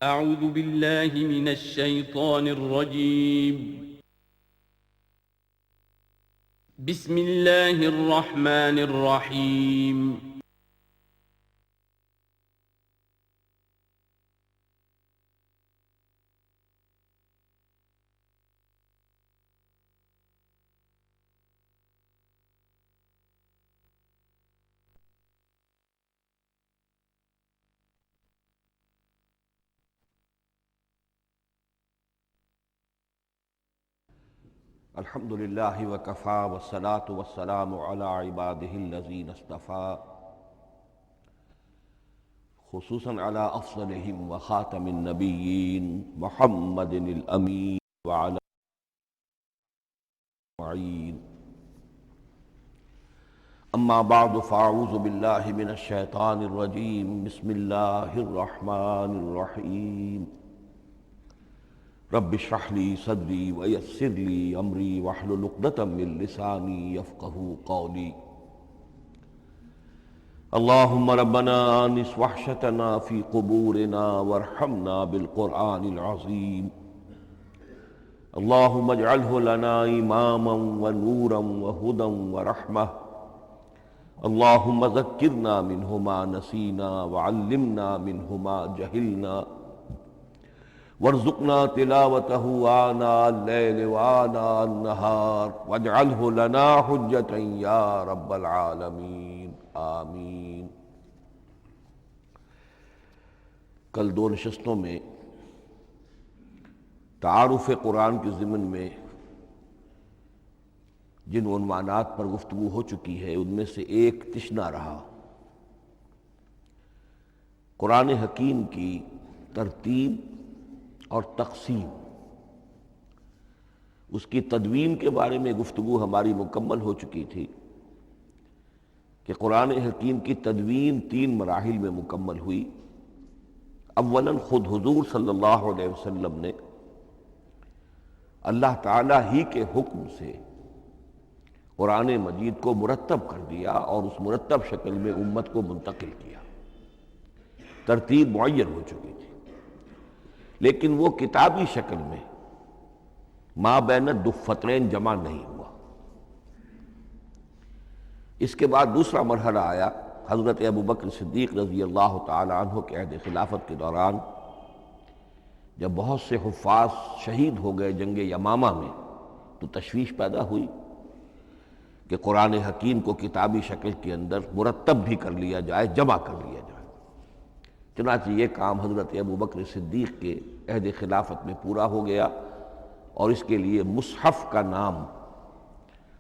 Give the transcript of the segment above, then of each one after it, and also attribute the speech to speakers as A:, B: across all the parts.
A: أعوذ بالله من الشيطان الرجيم. بسم الله الرحمن الرحيم.
B: الحمد للہ وکفیٰ والصلاة والسلام علی عبادہ الذین اصطفیٰ خصوصاً علی افضلہم وخاتم النبیین محمد الامین وعلی معین. اما بعد فاعوذ باللہ من الشیطان الرجیم. بسم اللہ الرحمن الرحیم. رب اشرح لي صدري ويسر لي امري واحلل عقدة من لساني يفقهوا قولي. اللهم ربنا آنس وحشتنا في قبورنا وارحمنا بالقرآن العظيم. اللهم اجعله لنا إماما ونورا وهدى ورحمة. اللهم ذكرنا منه ما نسينا وعلمنا منه ما جهلنا وارزقنا تلاوته آناء الليل وآناء النهار واجعله لنا حجة يا رب العالمين آمین. کل دو نشستوں میں تعارف قرآن کے ضمن میں جن عنوانات پر گفتگو ہو چکی ہے ان میں سے ایک تشنا رہا قرآن حکیم کی ترتیب اور تقسیم. اس کی تدوین کے بارے میں گفتگو ہماری مکمل ہو چکی تھی کہ قرآن حکیم کی تدوین 3 مراحل میں مکمل ہوئی. اولاً خود حضور صلی اللہ علیہ وسلم نے اللہ تعالیٰ ہی کے حکم سے قرآن مجید کو مرتب کر دیا اور اس مرتب شکل میں امت کو منتقل کیا. ترتیب معین ہو چکی تھی لیکن وہ کتابی شکل میں ما بین الدفترین جمع نہیں ہوا. اس کے بعد دوسرا مرحلہ آیا حضرت ابوبکر صدیق رضی اللہ تعالی عنہ کے عہد خلافت کے دوران، جب بہت سے حفاظ شہید ہو گئے جنگ یمامہ میں تو تشویش پیدا ہوئی کہ قرآن حکیم کو کتابی شکل کے اندر مرتب بھی کر لیا جائے، جمع کر لیا جائے. چنانچہ یہ کام حضرت ابوبکر صدیق کے عہد خلافت میں پورا ہو گیا اور اس کے لیے مصحف کا نام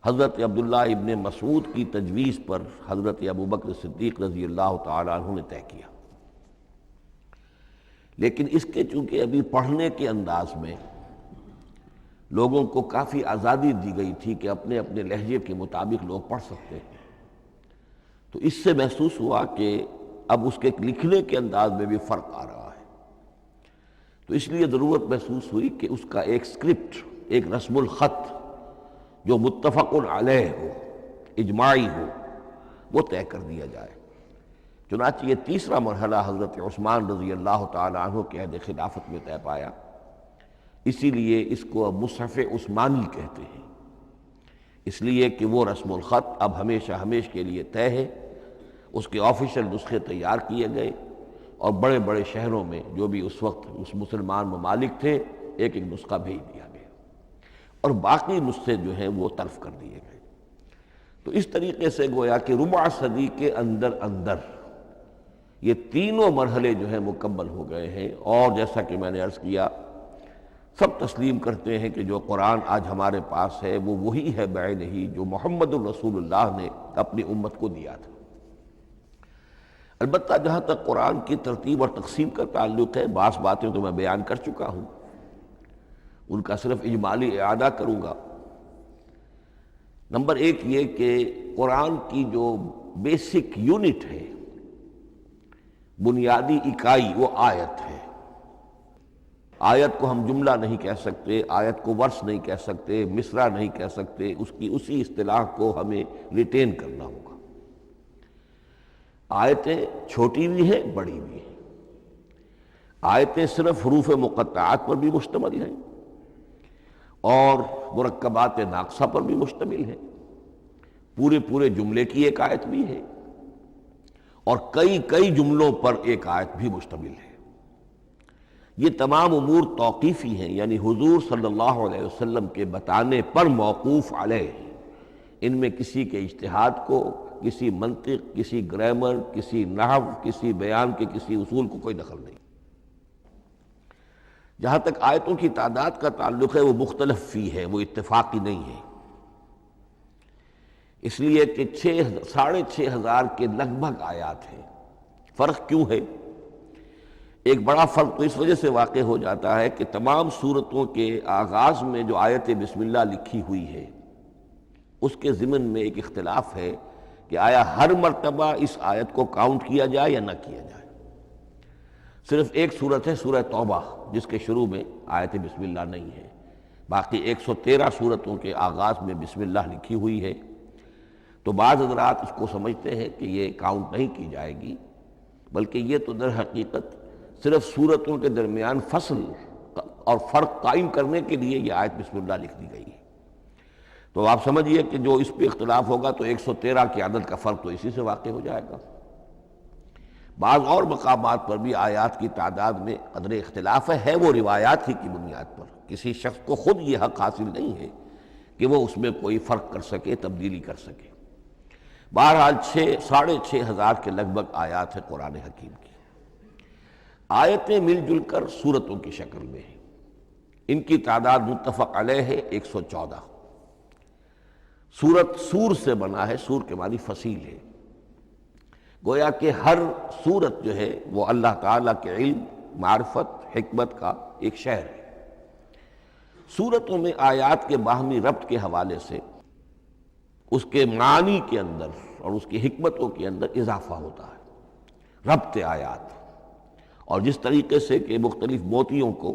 B: حضرت عبداللہ ابن مسعود کی تجویز پر حضرت ابوبکر صدیق رضی اللہ تعالی عنہ نے طے کیا. لیکن اس کے چونکہ ابھی پڑھنے کے انداز میں لوگوں کو کافی آزادی دی گئی تھی کہ اپنے اپنے لہجے کے مطابق لوگ پڑھ سکتے ہیں، تو اس سے محسوس ہوا کہ اب اس کے لکھنے کے انداز میں بھی فرق آ رہا ہے. تو اس لیے ضرورت محسوس ہوئی کہ اس کا ایک سکرپٹ، ایک رسم الخط جو متفق علیہ ہو، اجماعی ہو، وہ طے کر دیا جائے. چنانچہ یہ تیسرا مرحلہ حضرت عثمان رضی اللہ تعالی عنہ کے عہد خلافت میں طے پایا. اسی لیے اس کو اب مصحف عثمانی کہتے ہیں، اس لیے کہ وہ رسم الخط اب ہمیشہ ہمیش کے لیے طے ہے. اس کے آفیشل نسخے تیار کیے گئے اور بڑے بڑے شہروں میں جو بھی اس وقت اس مسلمان ممالک تھے ایک ایک نسخہ بھیج دیا گیا اور باقی نسخے جو ہیں وہ طرف کر دیے گئے. تو اس طریقے سے گویا کہ ربع صدی کے اندر اندر یہ تینوں مرحلے جو ہیں مکمل ہو گئے ہیں. اور جیسا کہ میں نے عرض کیا، سب تسلیم کرتے ہیں کہ جو قرآن آج ہمارے پاس ہے وہ وہی ہے بعینہ ہی جو محمد الرسول اللہ نے اپنی امت کو دیا تھا. البتہ جہاں تک قرآن کی ترتیب اور تقسیم کا تعلق ہے، بعض باتیں تو میں بیان کر چکا ہوں، ان کا صرف اجمالی اعادہ کروں گا. نمبر 1 یہ کہ قرآن کی جو بیسک یونٹ ہے، بنیادی اکائی، وہ آیت ہے. آیت کو ہم جملہ نہیں کہہ سکتے، آیت کو ورس نہیں کہہ سکتے، مصرع نہیں کہہ سکتے، اس کی اسی اصطلاح کو ہمیں ریٹین کرنا ہوگا. آیتیں چھوٹی بھی ہیں، بڑی بھی ہیں. آیتیں صرف حروف مقطعات پر بھی مشتمل ہیں اور مرکبات ناقصہ پر بھی مشتمل ہے، پورے جملے کی ایک آیت بھی ہے اور کئی جملوں پر ایک آیت بھی مشتمل ہے۔ یہ تمام امور توقیفی ہیں، یعنی حضور صلی اللہ علیہ وسلم کے بتانے پر موقوف علیہ، ان میں کسی کے اجتہاد کو، کسی منطق، کسی گرامر، کسی نحو، کسی بیان کے کسی اصول کو کوئی دخل نہیں۔ جہاں تک آیتوں کی تعداد کا تعلق ہے وہ مختلف فی ہے، وہ اتفاقی نہیں ہے، اس لیے کہ 6,500 کے لگ بھگ آیات ہیں۔ فرق کیوں ہے؟ ایک بڑا فرق تو اس وجہ سے واقع ہو جاتا ہے کہ تمام سورتوں کے آغاز میں جو آیت بسم اللہ لکھی ہوئی ہے اس کے ضمن میں ایک اختلاف ہے کہ آیا ہر مرتبہ اس آیت کو کاؤنٹ کیا جائے یا نہ کیا جائے۔ صرف ایک سورت ہے سورہ توبہ جس کے شروع میں آیت بسم اللہ نہیں ہے، باقی 113 سورتوں کے آغاز میں بسم اللہ لکھی ہوئی ہے۔ تو بعض حضرات اس کو سمجھتے ہیں کہ یہ کاؤنٹ نہیں کی جائے گی، بلکہ یہ تو در حقیقت صرف سورتوں کے درمیان فصل اور فرق قائم کرنے کے لیے یہ آیت بسم اللہ لکھ دی گئی ہے۔ تو آپ سمجھیے کہ جو اس پہ اختلاف ہوگا تو 113 کی عدد کا فرق تو اسی سے واقع ہو جائے گا۔ بعض اور مقامات پر بھی آیات کی تعداد میں قدر اختلاف ہے وہ روایات ہی کی بنیاد پر، کسی شخص کو خود یہ حق حاصل نہیں ہے کہ وہ اس میں کوئی فرق کر سکے، تبدیلی کر سکے۔ بہرحال 6,500 کے لگ بھگ آیات ہیں قرآن حکیم کی۔ آیتیں مل جل کر سورتوں کی شکل میں ہیں، ان کی تعداد متفق علیہ ہے 114۔ سورت سور سے بنا ہے، سور کے معنی فصیل ہے، گویا کہ ہر سورت جو ہے وہ اللہ تعالیٰ کے علم، معرفت، حکمت کا ایک شہر ہے۔ سورتوں میں آیات کے باہمی ربط کے حوالے سے اس کے معنی کے اندر اور اس کی حکمتوں کے اندر اضافہ ہوتا ہے، ربط آیات۔ اور جس طریقے سے کہ مختلف موتیوں کو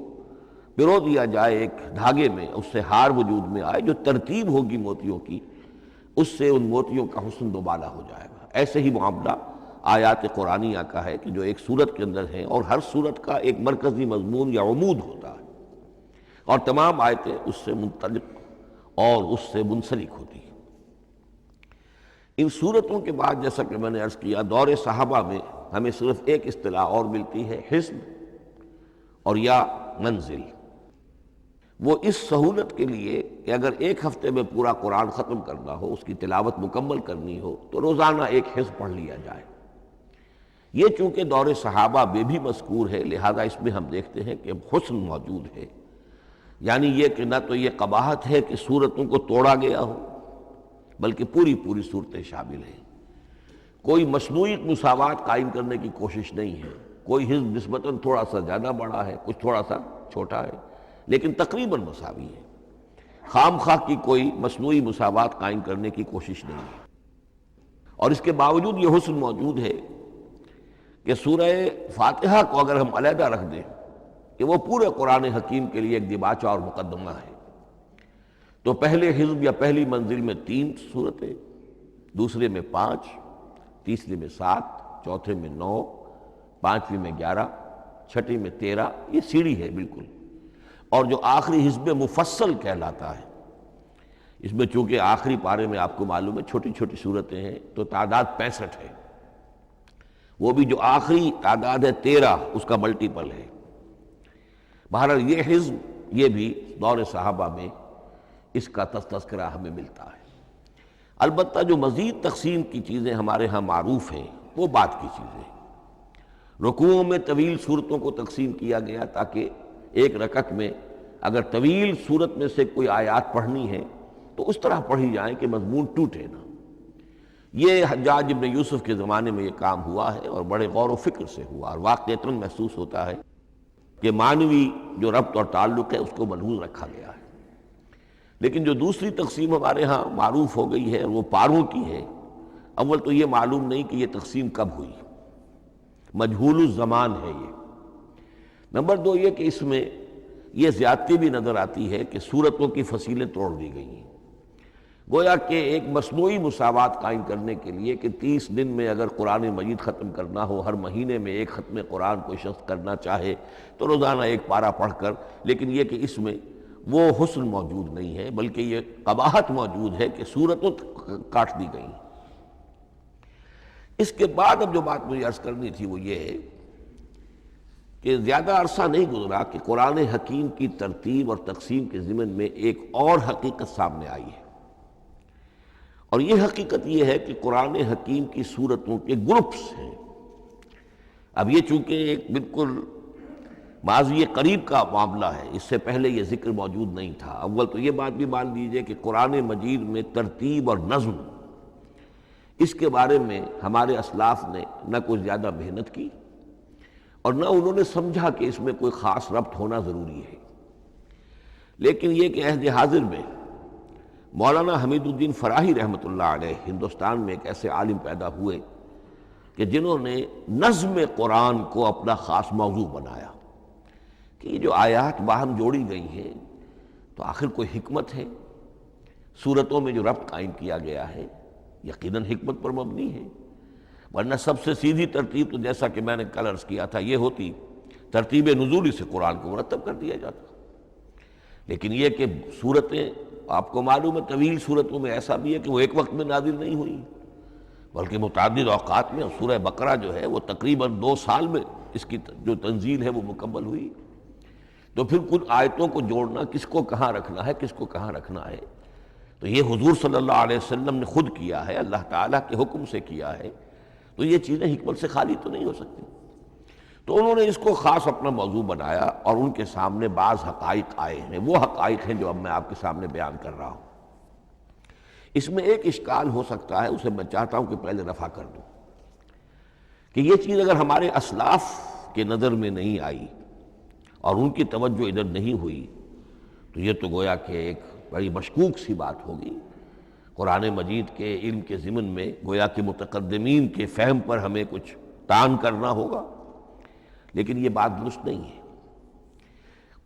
B: پرو دیا جائے ایک دھاگے میں، اس سے ہار وجود میں آئے، جو ترتیب ہوگی موتیوں کی اس سے ان موتیوں کا حسن دوبالا ہو جائے گا۔ ایسے ہی معاملہ آیات قرآنیہ کا ہے کہ جو ایک سورت کے اندر ہیں اور ہر سورت کا ایک مرکزی مضمون یا عمود ہوتا ہے اور تمام آیتیں اس سے منطلق اور اس سے منسلک ہوتی ہیں۔ ان سورتوں کے بعد جیسا کہ میں نے عرض کیا، دور صحابہ میں ہمیں صرف ایک اصطلاح اور ملتی ہے، حزب اور یا منزل۔ وہ اس سہولت کے لیے کہ اگر ایک ہفتے میں پورا قرآن ختم کرنا ہو، اس کی تلاوت مکمل کرنی ہو تو روزانہ ایک حزب پڑھ لیا جائے۔ یہ چونکہ دور صحابہ میں بھی مذکور ہے، لہذا اس میں ہم دیکھتے ہیں کہ حسن موجود ہے، یعنی یہ کہ نہ تو یہ قباحت ہے کہ سورتوں کو توڑا گیا ہو، بلکہ پوری صورتیں شامل ہیں۔ کوئی مصنوعی مساوات قائم کرنے کی کوشش نہیں ہے، کوئی حزب نسبتاً تھوڑا سا زیادہ بڑا ہے، کچھ تھوڑا سا چھوٹا ہے، لیکن تقریباً مساوی ہے۔ خام خواہ کی کوئی مصنوعی مساوات قائم کرنے کی کوشش نہیں ہے۔ اور اس کے باوجود یہ حسن موجود ہے کہ سورہ فاتحہ کو اگر ہم علیحدہ رکھ دیں کہ وہ پورے قرآن حکیم کے لیے ایک دباچہ اور مقدمہ ہے، تو پہلے حزب یا پہلی منزل میں 3 سورتیں، دوسرے میں 5، تیسرے میں 7، چوتھے میں 9، پانچویں میں 11، چھٹی میں 13، یہ سیڑھی ہے بالکل۔ اور جو آخری حزب مفصل کہلاتا ہے، اس میں چونکہ آخری پارے میں آپ کو معلوم ہے چھوٹی چھوٹی سورتیں ہیں تو تعداد 65 ہے، وہ بھی جو آخری تعداد ہے 13 اس کا ملٹیپل ہے۔ بہرحال یہ حزب یہ بھی دور صحابہ میں اس کا تذکرہ ہمیں ملتا ہے۔ البتہ جو مزید تقسیم کی چیزیں ہمارے ہاں معروف ہیں وہ بات کی چیزیں ہیں۔ رکوعوں میں طویل صورتوں کو تقسیم کیا گیا تاکہ ایک رکعت میں اگر طویل صورت میں سے کوئی آیات پڑھنی ہے تو اس طرح پڑھی جائیں کہ مضمون ٹوٹے نہ۔ یہ حجاج ابن یوسف کے زمانے میں یہ کام ہوا ہے اور بڑے غور و فکر سے ہوا، اور واقعتاً محسوس ہوتا ہے کہ معنوی جو ربط اور تعلق ہے اس کو ملحوظ رکھا گیا ہے۔ لیکن جو دوسری تقسیم ہمارے ہاں معروف ہو گئی ہے وہ پاروں کی ہے۔ اول تو یہ معلوم نہیں کہ یہ تقسیم کب ہوئی، مجہول الزمان ہے یہ۔ نمبر 2 یہ کہ اس میں یہ زیادتی بھی نظر آتی ہے کہ سورتوں کی فصیلیں توڑ دی گئی ہیں۔ گویا کہ ایک مصنوعی مساوات قائم کرنے کے لیے کہ 30 دن میں اگر قرآن مجید ختم کرنا ہو، ہر مہینے میں ایک ختم قرآن کوئی شخص کرنا چاہے تو روزانہ ایک پارہ پڑھ کر، لیکن یہ کہ اس میں وہ حسن موجود نہیں ہے، بلکہ یہ قباحت موجود ہے کہ صورتوں کاٹ دی گئیں۔ اس کے بعد اب جو بات مجھے عرض کرنی تھی وہ یہ ہے کہ زیادہ عرصہ نہیں گزرا کہ قرآن حکیم کی ترتیب اور تقسیم کے ضمن میں ایک اور حقیقت سامنے آئی ہے، اور یہ حقیقت یہ ہے کہ قرآن حکیم کی سورتوں کے گروپس ہیں۔ اب یہ چونکہ ایک بالکل ماضی قریب کا معاملہ ہے، اس سے پہلے یہ ذکر موجود نہیں تھا۔ اول تو یہ بات بھی مان لیجئے کہ قرآن مجید میں ترتیب اور نظم، اس کے بارے میں ہمارے اسلاف نے نہ کوئی زیادہ محنت کی اور نہ انہوں نے سمجھا کہ اس میں کوئی خاص ربط ہونا ضروری ہے، لیکن یہ کہ عہد حاضر میں مولانا حمید الدین فراہی رحمۃ اللہ علیہ ہندوستان میں ایک ایسے عالم پیدا ہوئے کہ جنہوں نے نظم قرآن کو اپنا خاص موضوع بنایا کہ یہ جو آیات باہم جوڑی گئی ہیں تو آخر کوئی حکمت ہے، سورتوں میں جو ربط قائم کیا گیا ہے یقیناً حکمت پر مبنی ہے، ورنہ سب سے سیدھی ترتیب تو جیسا کہ میں نے کل عرض کیا تھا یہ ہوتی ترتیب نزولی سے قرآن کو مرتب کر دیا جاتا۔ لیکن یہ کہ سورتیں آپ کو معلوم ہے طویل سورتوں میں ایسا بھی ہے کہ وہ ایک وقت میں نازل نہیں ہوئی بلکہ متعدد اوقات میں، اور سورہ بقرہ جو ہے وہ تقریباً 2 سال میں اس کی جو تنزیل ہے وہ مکمل ہوئی۔ تو پھر کچھ آیتوں کو جوڑنا، کس کو کہاں رکھنا ہے، کس کو کہاں رکھنا ہے، تو یہ حضور صلی اللہ علیہ وسلم نے خود کیا ہے، اللہ تعالیٰ کے حکم سے کیا ہے، تو یہ چیزیں حکمت سے خالی تو نہیں ہو سکتی۔ تو انہوں نے اس کو خاص اپنا موضوع بنایا اور ان کے سامنے بعض حقائق آئے ہیں، وہ حقائق ہیں جو اب میں آپ کے سامنے بیان کر رہا ہوں۔ اس میں ایک اشکال ہو سکتا ہے، اسے میں چاہتا ہوں کہ پہلے رفع کر دوں کہ یہ چیز اگر ہمارے اسلاف کے نظر میں نہیں آئی اور ان کی توجہ ادھر نہیں ہوئی تو یہ تو گویا کہ ایک بڑی مشکوک سی بات ہوگی۔ قرآن مجید کے علم کے ضمن میں گویا کہ متقدمین کے فہم پر ہمیں کچھ تان کرنا ہوگا، لیکن یہ بات درست نہیں ہے۔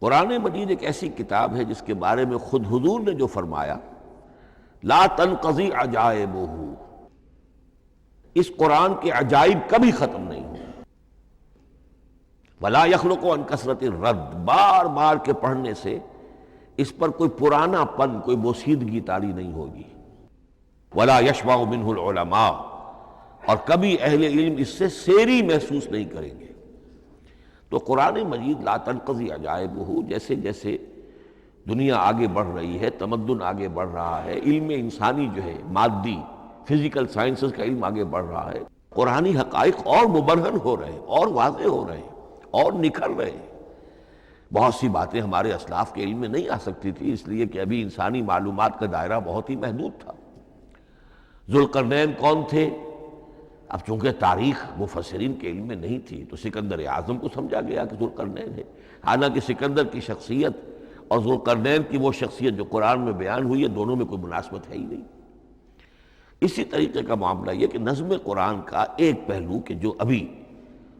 B: قرآن مجید ایک ایسی کتاب ہے جس کے بارے میں خود حضور نے جو فرمایا لا تنقضی عجائبہ، اس قرآن کے عجائب کبھی ختم نہیں ہوں، ولا یخلق عن کثرت الرد، بار بار کے پڑھنے سے اس پر کوئی پرانا پن، کوئی بوسیدگی طاری نہیں ہوگی، ولا یشبع منہ العلماء، اور کبھی اہل علم اس سے سیری محسوس نہیں کریں گے۔ تو قرآن مجید لا تنقضی عجائبہ، جیسے جیسے دنیا آگے بڑھ رہی ہے، تمدن آگے بڑھ رہا ہے، علم انسانی جو ہے مادی فزیکل سائنسز کا علم آگے بڑھ رہا ہے، قرآنی حقائق اور مبرہن ہو رہے ہیں، اور واضح ہو رہے ہیں، اور نکھر رہے ہیں۔ بہت سی باتیں ہمارے اسلاف کے علم میں نہیں آ سکتی تھی، اس لیے کہ ابھی انسانی معلومات کا دائرہ بہت ہی محدود تھا۔ ذوالقرنین کون تھے؟ اب چونکہ تاریخ مفسرین کے علم میں نہیں تھی تو سکندر اعظم کو سمجھا گیا کہ ذوالقرنین ہے، حالانکہ سکندر کی شخصیت اور ذوالقرنین کی وہ شخصیت جو قرآن میں بیان ہوئی ہے دونوں میں کوئی مناسبت ہے ہی نہیں۔ اسی طریقے کا معاملہ یہ کہ نظم قرآن کا ایک پہلو کہ جو ابھی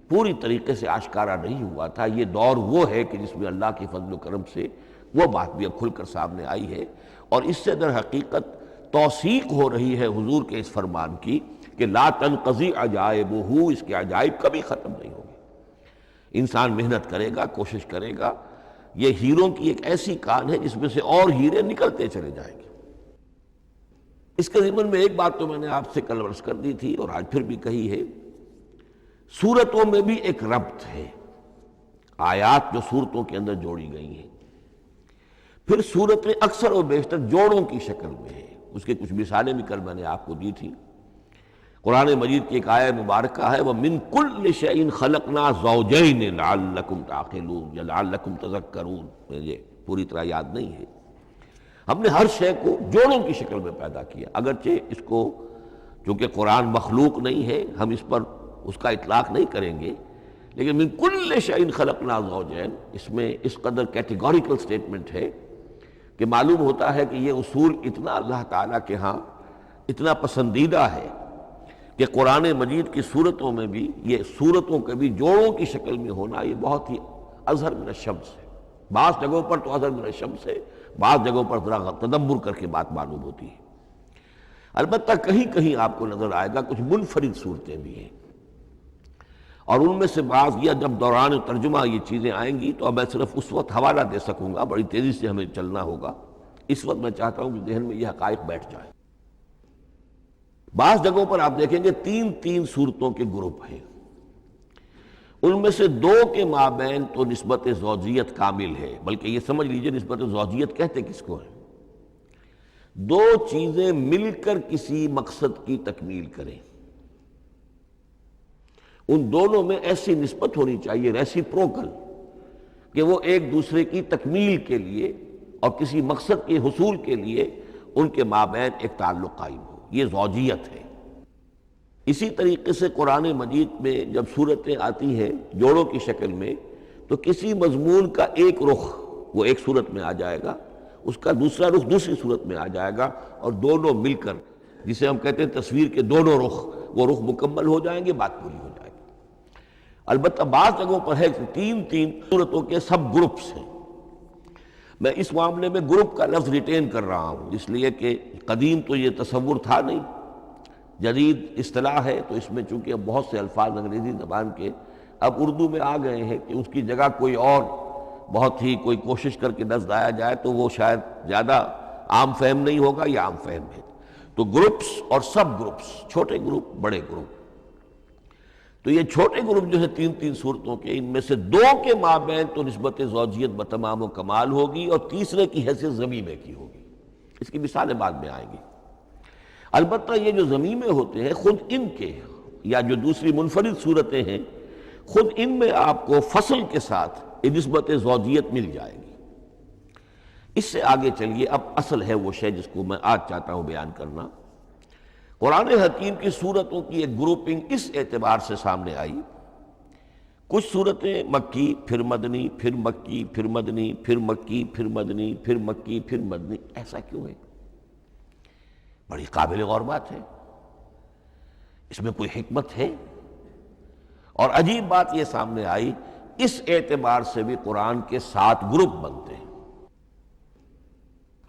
B: پوری طریقے سے آشکارا نہیں ہوا تھا، یہ دور وہ ہے کہ جس میں اللہ کی فضل و کرم سے وہ بات بھی اب کھل کر سامنے آئی ہے، اور اس سے در حقیقت توثیق ہو رہی ہے حضور کے اس فرمان کی کہ لا تنقضی عجائبہ، اس کے عجائب کبھی ختم نہیں ہوں گے۔ انسان محنت کرے گا، کوشش کرے گا، یہ ہیروں کی ایک ایسی کان ہے جس میں سے اور ہیرے نکلتے چلے جائیں گے۔ اس کے ضمن میں ایک بات تو میں نے آپ سے کل عرض کر دی تھی اور آج پھر بھی کہی ہے، سورتوں میں بھی ایک ربط ہے، آیات جو سورتوں کے اندر جوڑی گئی ہیں، پھر سورتیں اکثر و بیشتر جوڑوں کی شکل میں ہیں۔ اس کے کچھ مثالیں بھی کل میں نے آپ کو دی تھی۔ قرآن مجید کی ایک آیت مبارکہ ہے وَمِن كُلِّ شَيْءٍ خَلَقْنَا زَوْجَيْنِ لَعَلَّكُمْ تَعْقِلُونَ یا لَعَلَّكُمْ تَذَكَّرُونَ، مجھے پوری طرح یاد نہیں ہے۔ ہم نے ہر شے کو جوڑوں کی شکل میں پیدا کیا، اگرچہ اس کو چونکہ قرآن مخلوق نہیں ہے ہم اس پر اس کا اطلاق نہیں کریں گے، لیکن من کل شیء خلقنا زوجین، اس میں اس قدر کیٹیگوریکل سٹیٹمنٹ ہے کہ معلوم ہوتا ہے کہ یہ اصول اتنا اللہ تعالیٰ کے ہاں اتنا پسندیدہ ہے کہ قرآن مجید کی صورتوں میں بھی یہ صورتوں کے بھی جوڑوں کی شکل میں ہونا یہ بہت ہی اظہر من الشمس ہے۔ بعض جگہوں پر تو اظہر من الشمس ہے، بعض جگہوں پر ذرا تدبر کر کے بات معلوم ہوتی ہے۔ البتہ کہیں کہیں آپ کو نظر آئے گا کچھ منفرد صورتیں بھی ہیں، اور ان میں سے بعض یا جب دوران ترجمہ یہ چیزیں آئیں گی تو اب میں صرف اس وقت حوالہ دے سکوں گا، بڑی تیزی سے ہمیں چلنا ہوگا، اس وقت میں چاہتا ہوں کہ ذہن میں یہ حقائق بیٹھ جائیں۔ بعض جگہوں پر آپ دیکھیں گے تین تین صورتوں کے گروپ ہیں، ان میں سے دو کے مابین تو نسبت زوجیت کامل ہے، بلکہ یہ سمجھ لیجئے نسبت زوجیت کہتے کس کو ہے؟ دو چیزیں مل کر کسی مقصد کی تکمیل کریں، ان دونوں میں ایسی نسبت ہونی چاہیے ریسیپروکل کہ وہ ایک دوسرے کی تکمیل کے لیے اور کسی مقصد کے حصول کے لیے ان کے مابین ایک تعلق قائم ہو، یہ زوجیت ہے۔ اسی طریقے سے قرآن مجید میں جب صورتیں آتی ہیں جوڑوں کی شکل میں تو کسی مضمون کا ایک رخ وہ ایک صورت میں آ جائے گا، اس کا دوسرا رخ دوسری صورت میں آ جائے گا، اور دونوں مل کر جسے ہم کہتے ہیں تصویر کے دونوں رخ، وہ رخ مکمل ہو جائیں گے، بات پوری ہو جائے گی۔ البتہ بعض جگہوں پر ہے کہ تین تین صورتوں کے سب گروپس ہیں۔ میں اس معاملے میں گروپ کا لفظ ریٹین کر رہا ہوں، اس لیے کہ قدیم تو یہ تصور تھا نہیں، جدید اصطلاح ہے، تو اس میں چونکہ اب بہت سے الفاظ انگریزی زبان کے اب اردو میں آ گئے ہیں کہ اس کی جگہ کوئی اور بہت ہی کوئی کوشش کر کے لفظ لایا جائے تو وہ شاید زیادہ عام فہم نہیں ہوگا، یا عام فہم ہے۔ تو گروپس اور سب گروپس، چھوٹے گروپ بڑے گروپ، تو یہ چھوٹے گروپ جو ہے تین تین صورتوں کے، ان میں سے دو کے مابین تو نسبت زوجیت بتمام و کمال ہوگی، اور تیسرے کی حیثیت ضمیمے کی ہوگی۔ اس کی مثالیں بعد میں آئیں گی۔ البتہ یہ جو ضمیمے ہوتے ہیں خود ان کے، یا جو دوسری منفرد صورتیں ہیں، خود ان میں آپ کو فصل کے ساتھ نسبت زوجیت مل جائے گی۔ اس سے آگے چلیے، اب اصل ہے وہ شے جس کو میں آج چاہتا ہوں بیان کرنا۔ قرآن حکیم کی صورتوں کی ایک گروپنگ اس اعتبار سے سامنے آئی، کچھ صورتیں مکی پھر مدنی، پھر مکی پھر مدنی، پھر مکی پھر مدنی، پھر مکی پھر مدنی۔ ایسا کیوں ہے؟ بڑی قابل غور بات ہے، اس میں کوئی حکمت ہے؟ اور عجیب بات یہ سامنے آئی، اس اعتبار سے بھی قرآن کے 7 گروپ بنتے ہیں،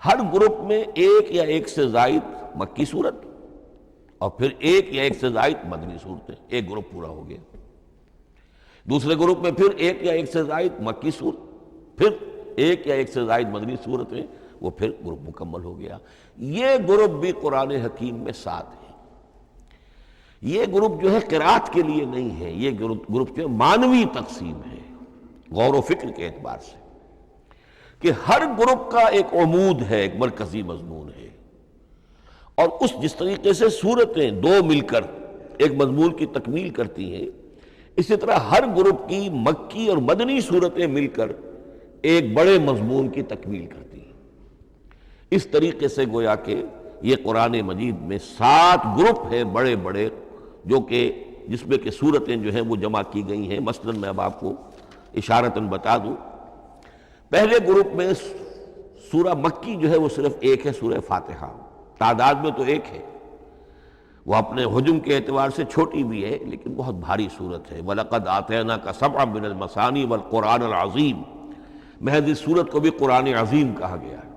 B: ہر گروپ میں ایک یا ایک سے زائد مکی صورت اور پھر ایک یا ایک سے زائد مدنی صورتیں، ایک گروپ پورا ہو گیا۔ دوسرے گروپ میں پھر ایک یا ایک سے زائد مکی صورت، پھر ایک یا ایک سے زائد مدنی صورتیں، وہ پھر گروپ مکمل ہو گیا۔ یہ گروپ بھی قرآن حکیم میں 7 ہیں۔ یہ گروپ جو ہے قرات کے لیے نہیں ہے، یہ گروپ جو ہے معنوی تقسیم ہے، غور و فکر کے اعتبار سے، کہ ہر گروپ کا ایک عمود ہے، ایک مرکزی مضمون ہے، اور جس طریقے سے صورتیں دو مل کر ایک مضمون کی تکمیل کرتی ہیں، اسی طرح ہر گروپ کی مکی اور مدنی صورتیں مل کر ایک بڑے مضمون کی تکمیل کرتی ہیں۔ اس طریقے سے گویا کہ یہ قرآن مجید میں 7 گروپ ہیں بڑے بڑے، جو کہ جس میں کہ صورتیں جو ہیں وہ جمع کی گئی ہیں۔ مثلاً میں اب آپ کو اشارتاً بتا دوں، پہلے گروپ میں سورہ مکی جو ہے وہ صرف ایک ہے، سورہ فاتحہ، تعداد میں تو ایک ہے، وہ اپنے حجم کے اعتبار سے چھوٹی بھی ہے لیکن بہت بھاری صورت ہے۔ وَلَقَدْ آتَيْنَاكَ سَبْعًا مِنَ الْمَثَانِي وَالْقُرْآنَ الْعَظِيمِ، محض اس صورت کو بھی قرآن عظیم کہا گیا ہے۔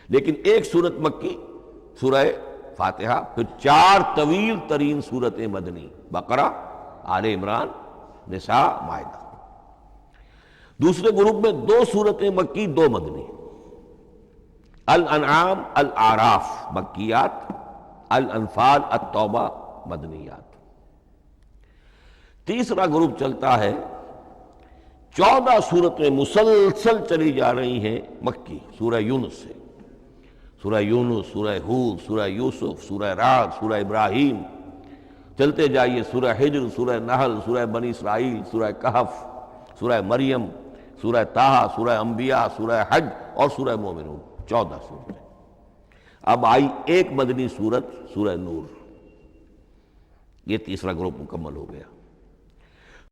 B: لیکن ایک صورت مکی سورہ فاتحہ، پھر 4 طویل ترین صورتیں مدنی، بقرہ، آل عمران، نساء، مائدہ۔ دوسرے گروپ میں 2 صورتیں مکی، 2 مدنی، الانعام، الاعراف مکیات، الانفال، التوبہ مدنیات۔ تیسرا گروپ چلتا ہے، 14 صورتیں مسلسل چلی جا رہی ہیں مکی، سورہ یونس سے، سورہ یونس، سورہ ہود، سورہ یوسف، سورہ رعد، سورہ ابراہیم، چلتے جائیے، سورہ حجر، سورہ نحل، سورہ بنی اسرائیل، سورہ کہف، سورہ مریم، سورہ طٰہٰ، سورہ انبیاء، سورہ حج اور سورہ مومنون، 14 صورتیں۔ اب آئی ایک مدنی صورت، سورہ نور، یہ تیسرا گروپ مکمل ہو گیا۔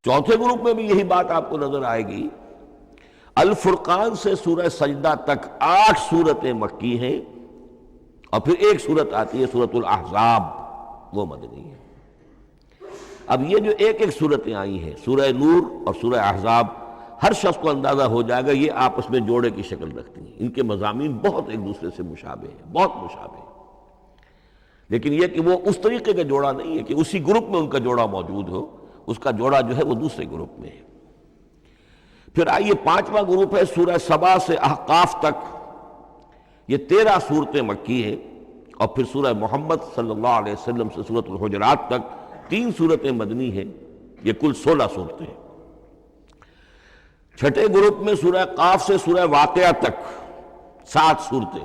B: چوتھے گروپ میں بھی یہی بات آپ کو نظر آئے گی۔ الفرقان سے سورہ سجدہ تک 8 صورتیں مکی ہیں، اور پھر ایک صورت آتی ہے سورۃ الاحزاب، وہ مدنی ہے۔ اب یہ جو ایک ایک صورتیں آئی ہیں، سورہ نور اور سورہ احزاب، ہر شخص کو اندازہ ہو جائے گا یہ آپس میں جوڑے کی شکل رکھتی ہیں، ان کے مضامین بہت ایک دوسرے سے مشابہ ہیں، بہت مشابہ ہیں۔ لیکن یہ کہ وہ اس طریقے کا جوڑا نہیں ہے کہ اسی گروپ میں ان کا جوڑا موجود ہو، اس کا جوڑا جو ہے وہ دوسرے گروپ میں ہے۔ پھر آئیے پانچواں گروپ ہے سورہ سبا سے احقاف تک، یہ 13 صورتیں مکی ہیں، اور پھر سورہ محمد صلی اللہ علیہ وسلم سے سورۃ الحجرات تک 3 صورتیں مدنی ہیں، یہ کل 16 صورتیں ہیں۔ چھٹے گروپ میں سورہ قاف سے سورہ واقعہ تک 7 صورتیں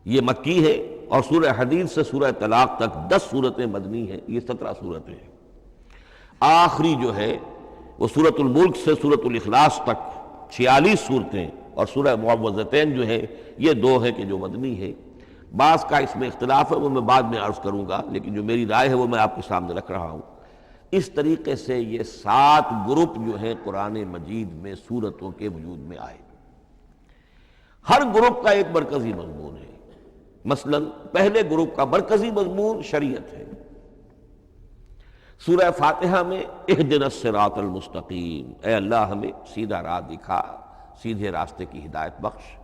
B: یہ مکی ہے، اور سورہ حدید سے سورہ طلاق تک 10 صورتیں مدنی ہیں، یہ 17 صورتیں ہیں۔ آخری جو ہے وہ سورۃ الملک سے سورۃ الاخلاص تک 46 صورتیں، اور سورہ معوذتین جو ہے یہ 2 ہے کہ جو مدنی ہے۔ بعض کا اس میں اختلاف ہے، وہ میں بعد میں عرض کروں گا، لیکن جو میری رائے ہے وہ میں آپ کے سامنے رکھ رہا ہوں۔ اس طریقے سے یہ 7 گروپ جو ہیں قرآن مجید میں سورتوں کے وجود میں آئے۔ ہر گروپ کا ایک مرکزی مضمون ہے۔ مثلا پہلے گروپ کا مرکزی مضمون شریعت ہے۔ سورہ فاتحہ میں اہدنا الصراط المستقیم، اے اللہ ہمیں سیدھا راہ دکھا، سیدھے راستے کی ہدایت بخش۔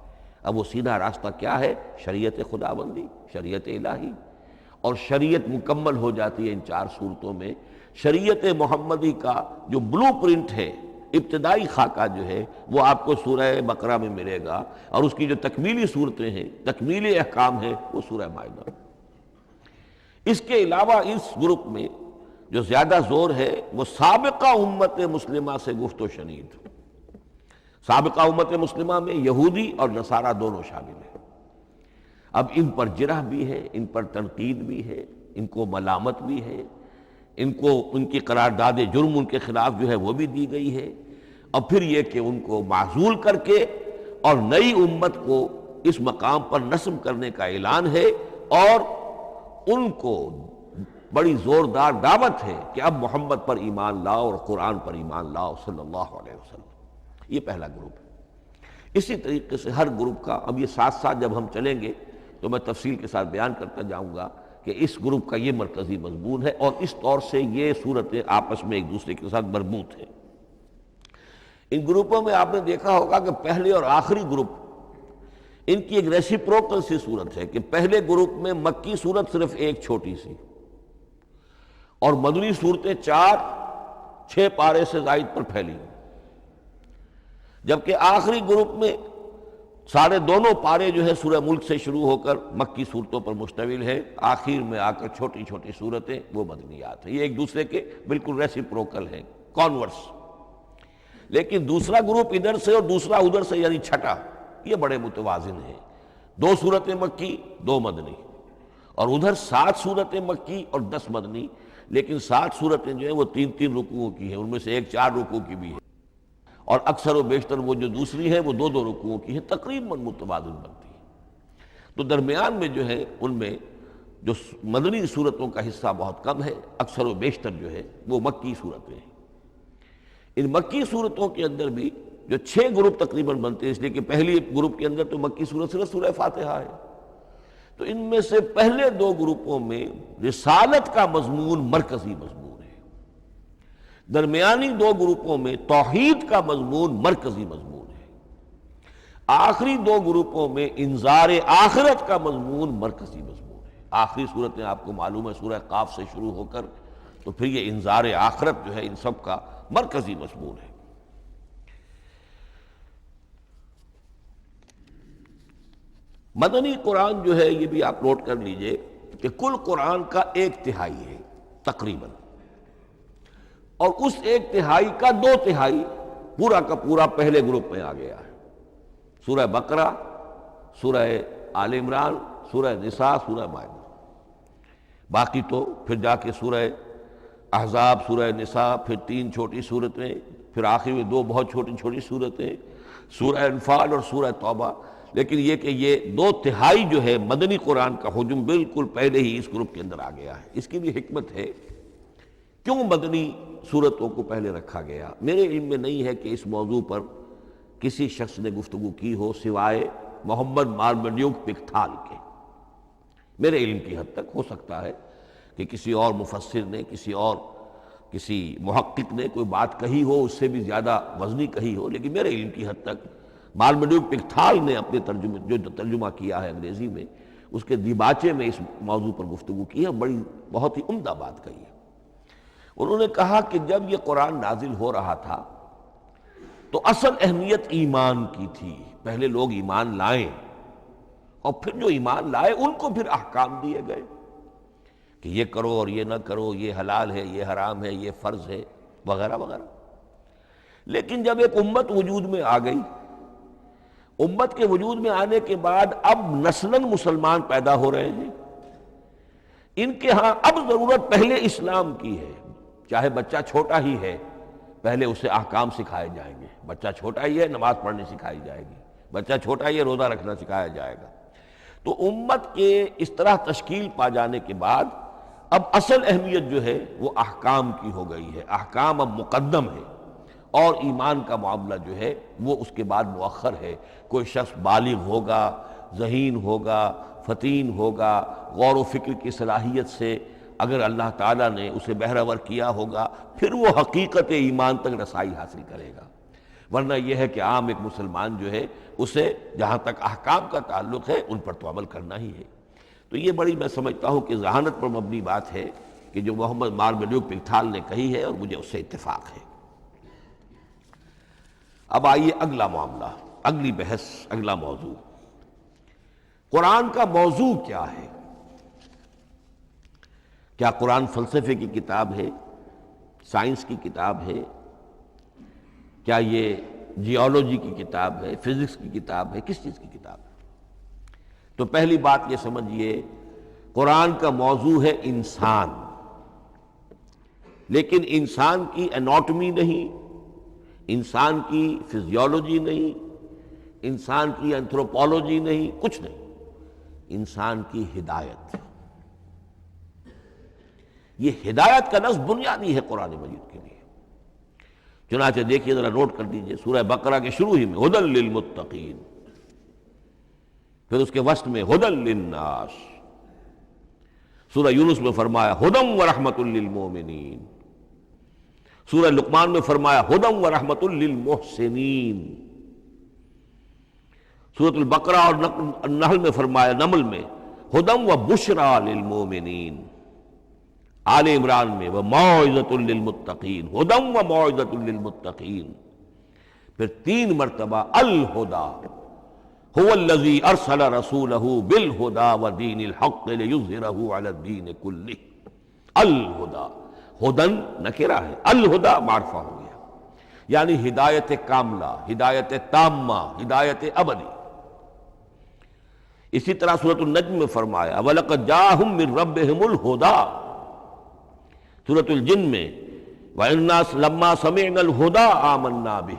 B: اب وہ سیدھا راستہ کیا ہے؟ شریعت خداوندی، شریعت الہی، اور شریعت مکمل ہو جاتی ہے ان 4 صورتوں میں۔ شریعت محمدی کا جو بلو پرنٹ ہے، ابتدائی خاکہ جو ہے وہ آپ کو سورہ بقرہ میں ملے گا، اور اس کی جو تکمیلی صورتیں ہیں، تکمیلی احکام ہیں، وہ سورہ مائدہ۔ اس کے علاوہ اس گروپ میں جو زیادہ زور ہے وہ سابقہ امت مسلمہ سے گفت و شنید۔ سابقہ امت مسلمہ میں یہودی اور نصارہ دونوں شامل ہیں۔ اب ان پر جرح بھی ہے، ان پر تنقید بھی ہے، ان کو ملامت بھی ہے، ان کو ان کی قرارداد جرم ان کے خلاف جو ہے وہ بھی دی گئی ہے، اور پھر یہ کہ ان کو معزول کر کے اور نئی امت کو اس مقام پر نصب کرنے کا اعلان ہے، اور ان کو بڑی زوردار دعوت ہے کہ اب محمد پر ایمان لاؤ اور قرآن پر ایمان لاؤ صلی اللہ علیہ وسلم۔ یہ پہلا گروپ ہے۔ اسی طریقے سے ہر گروپ کا، اب یہ ساتھ ساتھ جب ہم چلیں گے تو میں تفصیل کے ساتھ بیان کرتا جاؤں گا کہ اس گروپ کا یہ مرکزی مضمون ہے، اور اس طور سے یہ صورتیں آپس میں ایک دوسرے کے ساتھ مربوط ہیں۔ ان گروپوں میں آپ نے دیکھا ہوگا کہ پہلے اور آخری گروپ ان کی ایک ریسیپروکل سی صورت ہے کہ پہلے گروپ میں مکی صورت صرف ایک چھوٹی سی، اور مدنی صورتیں 4-6 پارے سے زائد پر پھیلی ہیں، جبکہ آخری گروپ میں سارے دونوں پارے جو ہے سورہ ملک سے شروع ہو کر مکی صورتوں پر مشتمل ہے، آخر میں آ کر چھوٹی چھوٹی صورتیں وہ مدنیات ہیں۔ یہ ایک دوسرے کے بالکل ریسیپروکل ہیں، کانورس۔ لیکن دوسرا گروپ ادھر سے اور دوسرا ادھر سے، یعنی چھٹا، یہ بڑے متوازن ہیں۔ 2 صورتیں مکی، 2 مدنی، اور ادھر 7 صورتیں مکی اور 10 مدنی، لیکن 7 صورتیں جو ہیں وہ 3 رکوعوں کی ہیں، ان میں سے ایک 4 رکوع کی بھی ہے، اور اکثر و بیشتر وہ جو دوسری ہے وہ 2 رکوعوں کی ہے، تقریباً متوازن بنتی ہے۔ تو درمیان میں جو ہے ان میں جو مدنی صورتوں کا حصہ بہت کم ہے، اکثر و بیشتر جو ہے وہ مکی صورتیں ہیں۔ ان مکی صورتوں کے اندر بھی جو 6 گروپ تقریباً بنتے ہیں، اس لیے کہ پہلی گروپ کے اندر تو مکی صورت صرف سورہ فاتحہ ہے، تو ان میں سے پہلے 2 گروپوں میں رسالت کا مضمون مرکزی مضمون ہے، درمیانی 2 گروپوں میں توحید کا مضمون مرکزی مضمون ہے، آخری 2 گروپوں میں انذار آخرت کا مضمون مرکزی مضمون ہے۔ آخری صورتیں آپ کو معلوم ہے سورہ قاف سے شروع ہو کر، تو پھر یہ انذار آخرت جو ہے ان سب کا مرکزی مضمون ہے۔ مدنی قرآن جو ہے یہ بھی آپ نوٹ کر لیجئے کہ کل قرآن کا 1/3 ہے تقریباً، اور اس 1/3 کا 2/3 پورا کا پورا پہلے گروپ میں آ گیا ہے۔ سورہ بقرہ، سورہ آل عمران، سورہ نساء، سورہ مائدہ۔ باقی تو پھر جا کے سورہ احزاب، سورہ نساء، پھر 3 چھوٹی صورتیں، پھر آخر میں 2 بہت چھوٹی چھوٹی صورتیں، سورہ انفال اور سورہ توبہ۔ لیکن یہ کہ یہ 2/3 جو ہے مدنی قرآن کا حجم بالکل پہلے ہی اس گروپ کے اندر آ گیا ہے۔ اس کی بھی حکمت ہے، کیوں مدنی صورتوں کو پہلے رکھا گیا؟ میرے علم میں نہیں ہے کہ اس موضوع پر کسی شخص نے گفتگو کی ہو سوائے محمد مارمڈیوک پکتھال کے۔ میرے علم کی حد تک ہو سکتا ہے کہ کسی اور مفسر نے، کسی محقق نے کوئی بات کہی ہو اس سے بھی زیادہ وزنی کہی ہو، لیکن میرے علم کی حد تک مارمڈیوک پکتھال نے اپنے جو ترجمہ کیا ہے انگریزی میں، اس کے دیباچے میں اس موضوع پر گفتگو کی ہے، بڑی بہت ہی عمدہ بات کہی ہے۔ انہوں نے کہا کہ جب یہ قرآن نازل ہو رہا تھا تو اصل اہمیت ایمان کی تھی، پہلے لوگ ایمان لائیں اور پھر جو ایمان لائے ان کو پھر احکام دیے گئے کہ یہ کرو اور یہ نہ کرو، یہ حلال ہے، یہ حرام ہے، یہ فرض ہے، وغیرہ وغیرہ۔ لیکن جب ایک امت وجود میں آ گئی، امت کے وجود میں آنے کے بعد اب نسلاً مسلمان پیدا ہو رہے ہیں، ان کے ہاں اب ضرورت پہلے اسلام کی ہے، چاہے بچہ چھوٹا ہی ہے پہلے اسے احکام سکھائے جائیں گے، بچہ چھوٹا ہی ہے نماز پڑھنی سکھائی جائے گی، بچہ چھوٹا ہی ہے روزہ رکھنا سکھایا جائے گا۔ تو امت کے اس طرح تشکیل پا جانے کے بعد اب اصل اہمیت جو ہے وہ احکام کی ہو گئی ہے، احکام اب مقدم ہے، اور ایمان کا معاملہ جو ہے وہ اس کے بعد مؤخر ہے۔ کوئی شخص بالغ ہوگا، ذہین ہوگا، فطین ہوگا، غور و فکر کی صلاحیت سے اگر اللہ تعالیٰ نے اسے بہرور کیا ہوگا پھر وہ حقیقت ایمان تک رسائی حاصل کرے گا، ورنہ یہ ہے کہ عام ایک مسلمان جو ہے اسے جہاں تک احکام کا تعلق ہے ان پر تو عمل کرنا ہی ہے۔ تو یہ بڑی میں سمجھتا ہوں کہ ذہانت پر مبنی بات ہے کہ جو محمد مارمیلیو پکتھال نے کہی ہے، اور مجھے اس سے اتفاق ہے۔ اب آئیے اگلا معاملہ، اگلی بحث، اگلا موضوع، قرآن کا موضوع کیا ہے؟ کیا قرآن فلسفے کی کتاب ہے، سائنس کی کتاب ہے؟ کیا یہ جیولوجی کی کتاب ہے، فزکس کی کتاب ہے، کس چیز کی کتاب ہے؟ تو پہلی بات یہ سمجھیے، قرآن کا موضوع ہے انسان، لیکن انسان کی اناٹمی نہیں، انسان کی فزیولوجی نہیں، انسان کی اینتھروپولوجی نہیں، کچھ نہیں، انسان کی ہدایت۔ یہ ہدایت کا لفظ بنیادی ہے قرآن مجید کے لیے۔ چنانچہ دیکھیے ذرا نوٹ کر دیجئے، سورہ بقرہ کے شروع ہی میں ھدی للمتقین، پھر اس کے وسط میں ھدی للناس، سورہ یونس میں فرمایا ھدی ورحمۃ للمؤمنین، سورہ لقمان میں فرمایا ھدی ورحمۃ للمحسنین، سورۃ البقرہ اور نحل میں فرمایا، نمل میں ھدی وبشریٰ للمؤمنین، آل عمران میں وموعظۃ للمتقین، ھدی وموعظۃ للمتقین، پھر 3 مرتبہ الہدی هو الذی ارسل رسولہ بالہدی ودین الحق لیظہرہ علی الدین کلہ۔ الہدی، ہدن نکرہ ہے، الہدی معرفہ ہو گیا، یعنی ہدایت کاملہ، ہدایت تامہ، ہدایت ابدی۔ اسی طرح سورۃ النجم میں فرمایا وَلَقَدْ جَاءَهُم مِّن رَّبِّهِمُ الْهُدَىٰ، سورۃ الجن میں وَإِنَّا لَمَّا سَمِعْنَا الْهُدَىٰ آمَنَّا بِهِ،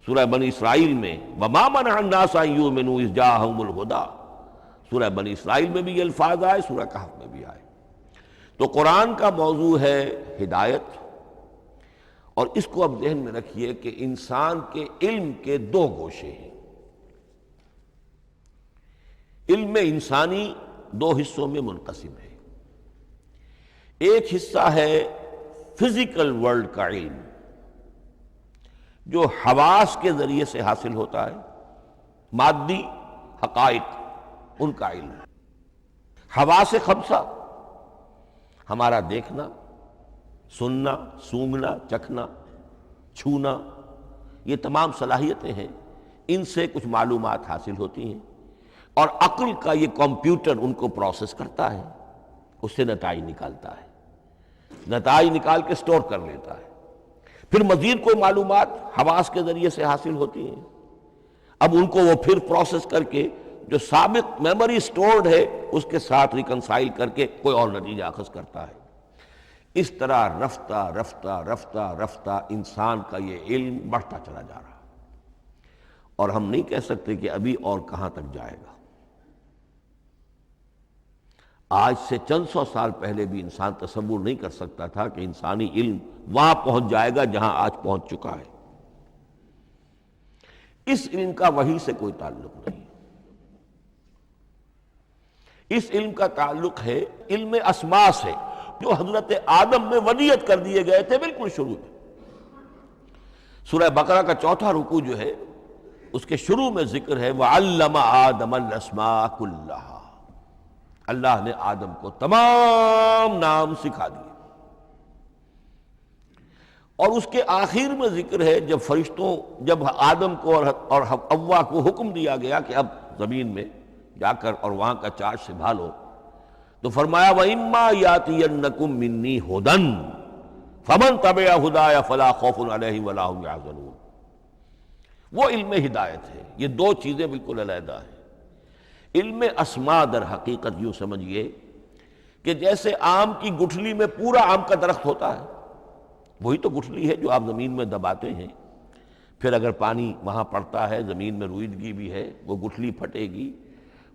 B: سورہ بنی اسرائیل میں وَمَا مَنَعَ النَّاسَ أَن يُؤْمِنُوا إِذْ جَاءَهُمُ الْهُدَىٰ، سورہ بنی اسرائیل میں بھی یہ الفاظ آئے، سورہ کہف میں بھی آئے۔ تو قرآن کا موضوع ہے ہدایت، اور اس کو اب ذہن میں رکھیے کہ انسان کے علم کے 2 گوشے ہیں۔ علم انسانی 2 حصوں میں منقسم ہے، ایک حصہ ہے فزیکل ورلڈ کا علم جو حواس کے ذریعے سے حاصل ہوتا ہے، مادی حقائق ان کا علم۔ حواس 5 ہمارا دیکھنا، سننا، سونگھنا، چکھنا، چھونا، یہ تمام صلاحیتیں ہیں، ان سے کچھ معلومات حاصل ہوتی ہیں، اور عقل کا یہ کمپیوٹر ان کو پروسیس کرتا ہے، اس سے نتائج نکالتا ہے، نتائج نکال کے سٹور کر لیتا ہے۔ پھر مزید کوئی معلومات حواس کے ذریعے سے حاصل ہوتی ہیں، اب ان کو وہ پھر پروسیس کر کے جو سابق میموری سٹورڈ ہے اس کے ساتھ ریکنسائل کر کے کوئی اور نتیجہ اخذ کرتا ہے۔ اس طرح رفتہ رفتہ رفتہ رفتہ انسان کا یہ علم بڑھتا چلا جا رہا، اور ہم نہیں کہہ سکتے کہ ابھی اور کہاں تک جائے گا۔ آج سے چند 100 سال پہلے بھی انسان تصور نہیں کر سکتا تھا کہ انسانی علم وہاں پہنچ جائے گا جہاں آج پہنچ چکا ہے۔ اس علم کا وحی سے کوئی تعلق نہیں، اس علم کا تعلق ہے علم اسماء سے، جو حضرت آدم میں ودیعت کر دیے گئے تھے بالکل شروع میں۔ سورہ بقرہ کا 4تھا رکوع جو ہے اس کے شروع میں ذکر ہے وَعَلَّمَ آدَمَ الْأَسْمَاءَ كُلَّهَا، اللہ نے آدم کو تمام نام سکھا دیے۔ اور اس کے آخر میں ذکر ہے جب آدم کو اور حوا کو حکم دیا گیا کہ اب زمین میں جا کر اور وہاں کا چارج سنبھالو، تو فرمایا وَإِمَّا يَأْتِيَنَّكُم مِّنِّي هُدًى فَمَن تَبِعَ هُدَايَ فَلَا خَوْفٌ عَلَيْهِمْ وَلَا هُمْ يَحْزَنُونَ۔ وہ علم ہدایت ہے، یہ دو چیزیں بالکل علیحدہ ہیں۔ علم اسماء در حقیقت یوں سمجھیے کہ جیسے آم کی گٹھلی میں پورا آم کا درخت ہوتا ہے، وہی تو گٹھلی ہے جو آپ زمین میں دباتے ہیں، پھر اگر پانی وہاں پڑتا ہے، زمین میں روئیدگی بھی ہے، وہ گٹھلی پھٹے گی،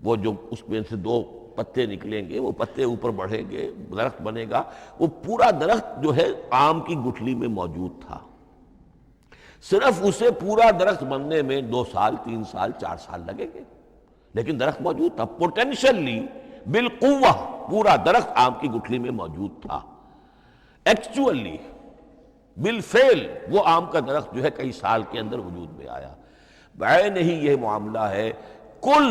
B: وہ جو اس میں سے دو پتے نکلیں گے، وہ پتے اوپر بڑھیں گے، درخت بنے گا۔ وہ پورا درخت جو ہے آم کی گٹھلی میں موجود تھا، صرف اسے پورا درخت بننے میں 2 سال 3 سال 4 سال لگیں گے، لیکن درخت موجود تھا، پوٹینشلی بالقوہ پورا درخت آم کی گٹھلی میں موجود تھا۔ ایکچولی بالفعل وہ آم کا درخت جو ہے کئی سال کے اندر وجود میں آیا۔ بعین ہی یہ معاملہ ہے، کل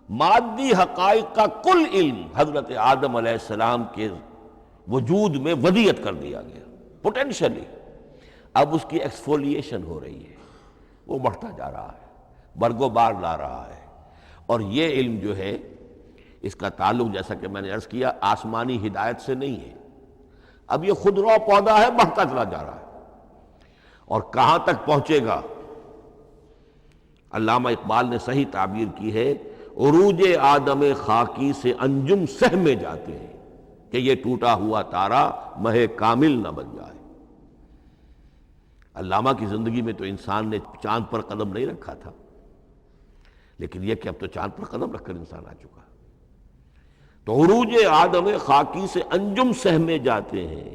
B: مادی حقائق کا کل علم حضرت آدم علیہ السلام کے وجود میں ودیعت کر دیا گیا پوٹینشلی۔ اب اس کی ایکسفولیشن ہو رہی ہے، وہ بڑھتا جا رہا ہے، برگ و بار لا رہا ہے۔ اور یہ علم جو ہے اس کا تعلق جیسا کہ میں نے عرض کیا آسمانی ہدایت سے نہیں ہے، اب یہ خود رو پودا ہے، بڑھتا چلا جا رہا ہے، اور کہاں تک پہنچے گا؟ علامہ اقبال نے صحیح تعبیر کی ہے، عروج آدم خاکی سے انجم سہمے جاتے ہیں کہ یہ ٹوٹا ہوا تارا مہ کامل نہ بن جائے۔ علامہ کی زندگی میں تو انسان نے چاند پر قدم نہیں رکھا تھا، لیکن یہ کہ اب تو چاند پر قدم رکھ کر انسان آ چکا۔ تو عروج آدم خاکی سے انجم سہمے جاتے ہیں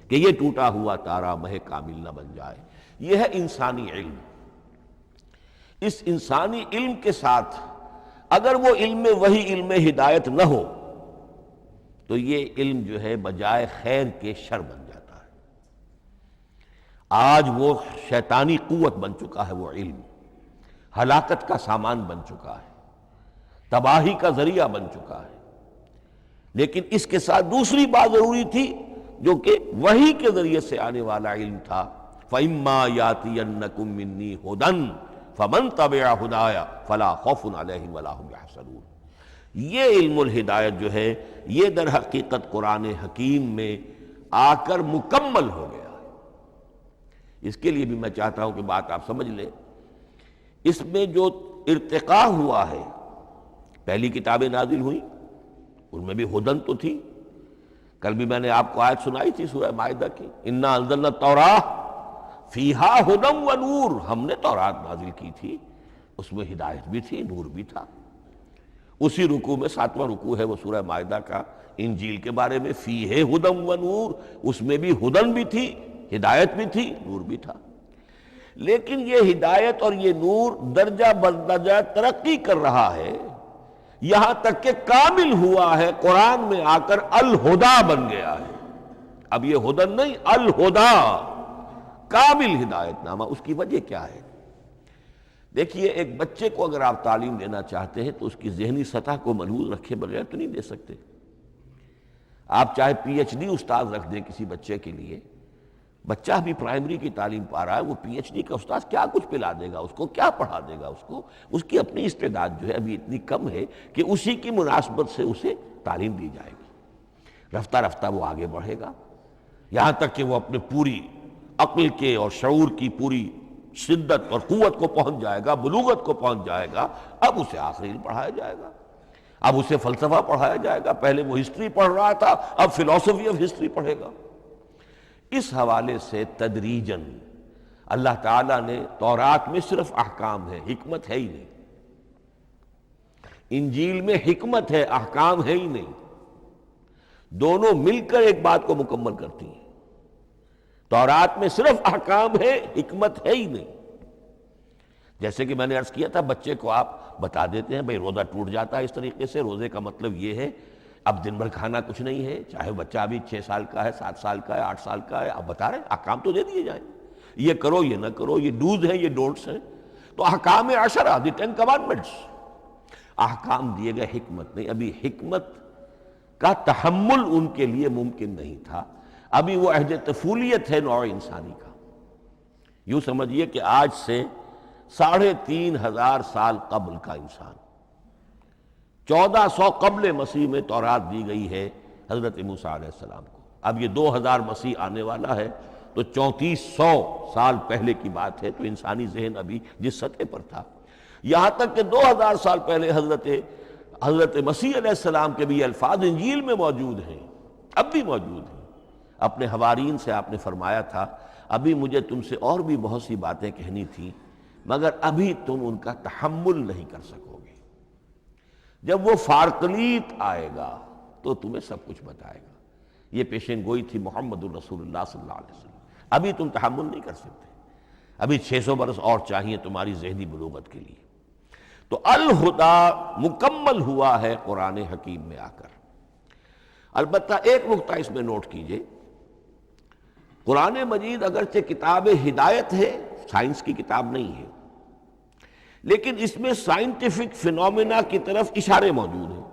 B: کہ یہ ٹوٹا ہوا تارا مہ کامل نہ بن جائے۔ یہ ہے انسانی علم۔ اس انسانی علم کے ساتھ اگر وہ علم وہی علم ہدایت نہ ہو تو یہ علم جو ہے بجائے خیر کے شر بن جاتا ہے۔ آج وہ شیطانی قوت بن چکا ہے، وہ علم ہلاکت کا سامان بن چکا ہے، تباہی کا ذریعہ بن چکا ہے۔ لیکن اس کے ساتھ دوسری بات ضروری تھی جو کہ وحی کے ذریعے سے آنے والا علم تھا، فَإِمَّا يَأْتِيَنَّكُم مِّنِّي هُدًى فَمَن تَبِعَ هُدَايَ فَلَا خَوْفٌ عَلَيْهِمْ وَلَا هُمْ يَحْزَنُونَ۔ یہ علم الہدایت جو ہے یہ در حقیقت قرآن حکیم میں آ کر مکمل ہو گیا ہے۔ اس کے لیے بھی میں چاہتا ہوں کہ بات آپ سمجھ لیں، اس میں جو ارتقاء ہوا ہے، پہلی کتابیں نازل ہوئیں ان میں بھی ہدن تو تھی، کل بھی میں نے آپ کو آیت سنائی تھی سورہ مائدہ کی، انا انزلنا التوراۃ فیہا ھدی و نور، ہم نے تورات نازل کی تھی، اس میں ہدایت بھی تھی، نور بھی تھا۔ اسی رکوع میں 7واں رکوع ہے وہ سورہ مائدہ کا، انجیل کے بارے میں فیہ ھدی و نور، اس میں بھی ہدن بھی تھی، ہدایت بھی تھی، نور بھی تھا۔ لیکن یہ ہدایت اور یہ نور درجہ بدرجہ ترقی کر رہا ہے، یہاں تک کہ کامل ہوا ہے، قرآن میں آ کر الہدا بن گیا ہے۔ اب یہ ہدن نہیں، الہدا، کامل ہدایت نامہ۔ اس کی وجہ کیا ہے؟ دیکھیے، ایک بچے کو اگر آپ تعلیم دینا چاہتے ہیں تو اس کی ذہنی سطح کو ملحوظ رکھے بغیر تو نہیں دے سکتے۔ آپ چاہے پی ایچ ڈی استاذ رکھ دیں کسی بچے کے لیے، بچہ بھی پرائمری کی تعلیم پا رہا ہے، وہ پی ایچ ڈی کا استاذ کیا کچھ پلا دے گا اس کو، کیا پڑھا دے گا اس کو؟ اس کی اپنی استعداد جو ہے ابھی اتنی کم ہے کہ اسی کی مناسبت سے اسے تعلیم دی جائے گی، رفتہ رفتہ وہ آگے بڑھے گا، یہاں تک کہ وہ اپنے پوری عقل کے اور شعور کی پوری شدت اور قوت کو پہنچ جائے گا، بلوغت کو پہنچ جائے گا۔ اب اسے آخری علم پڑھایا جائے گا، اب اسے فلسفہ پڑھایا جائے گا، پہلے وہ ہسٹری پڑھ رہا تھا، اب فلسفی آف ہسٹری پڑھے گا۔ اس حوالے سے تدریجاً اللہ تعالیٰ نے تورات میں صرف احکام ہے، حکمت ہے ہی نہیں، انجیل میں حکمت ہے، احکام ہے ہی نہیں، دونوں مل کر ایک بات کو مکمل کرتی ہیں۔ تورات میں صرف احکام ہے، حکمت ہے ہی نہیں۔ جیسے کہ میں نے عرض کیا تھا، بچے کو آپ بتا دیتے ہیں بھئی روزہ ٹوٹ جاتا ہے اس طریقے سے، روزے کا مطلب یہ ہے اب دن بھر کھانا کچھ نہیں ہے، چاہے بچہ ابھی 6 سال کا ہے، 7 سال کا ہے، 8 سال کا ہے، آپ بتا رہے ہیں احکام تو دے دیے جائیں، یہ کرو یہ نہ کرو، یہ ڈوز ہیں یہ ڈونٹس ہیں۔ تو احکام عشرہ، دی 10 commandments، احکام دیے گئے، حکمت نہیں۔ ابھی حکمت کا تحمل ان کے لیے ممکن نہیں تھا، ابھی وہ عہد طفولیت ہے نوع انسانی کا۔ یوں سمجھیے کہ آج سے 3500 سال قبل کا انسان، 1400 قبل مسیح میں تورات دی گئی ہے حضرت موسیٰ علیہ السلام کو۔ اب یہ 2000 مسیح آنے والا ہے تو 3400 سال پہلے کی بات ہے، تو انسانی ذہن ابھی جس سطح پر تھا، یہاں تک کہ 2000 سال پہلے حضرت مسیح علیہ السلام کے بھی الفاظ انجیل میں موجود ہیں، اب بھی موجود ہیں۔ اپنے حوارین سے آپ نے فرمایا تھا ابھی مجھے تم سے اور بھی بہت سی باتیں کہنی تھیں، مگر ابھی تم ان کا تحمل نہیں کر سکو گے، جب وہ فارقلیت آئے گا تو تمہیں سب کچھ بتائے گا۔ یہ پیشین گوئی تھی محمد الرسول اللہ صلی اللہ علیہ وسلم۔ ابھی تم تحمل نہیں کر سکتے، ابھی 600 برس اور چاہیے تمہاری ذہنی بلوغت کے لیے۔ تو الہدا مکمل ہوا ہے قرآن حکیم میں آ کر۔ البتہ ایک نقطہ اس میں نوٹ کیجئے، قرآن مجید اگرچہ کتاب ہدایت ہے، سائنس کی کتاب نہیں ہے، لیکن اس میں سائنٹیفک فینومینا کی طرف اشارے موجود ہیں۔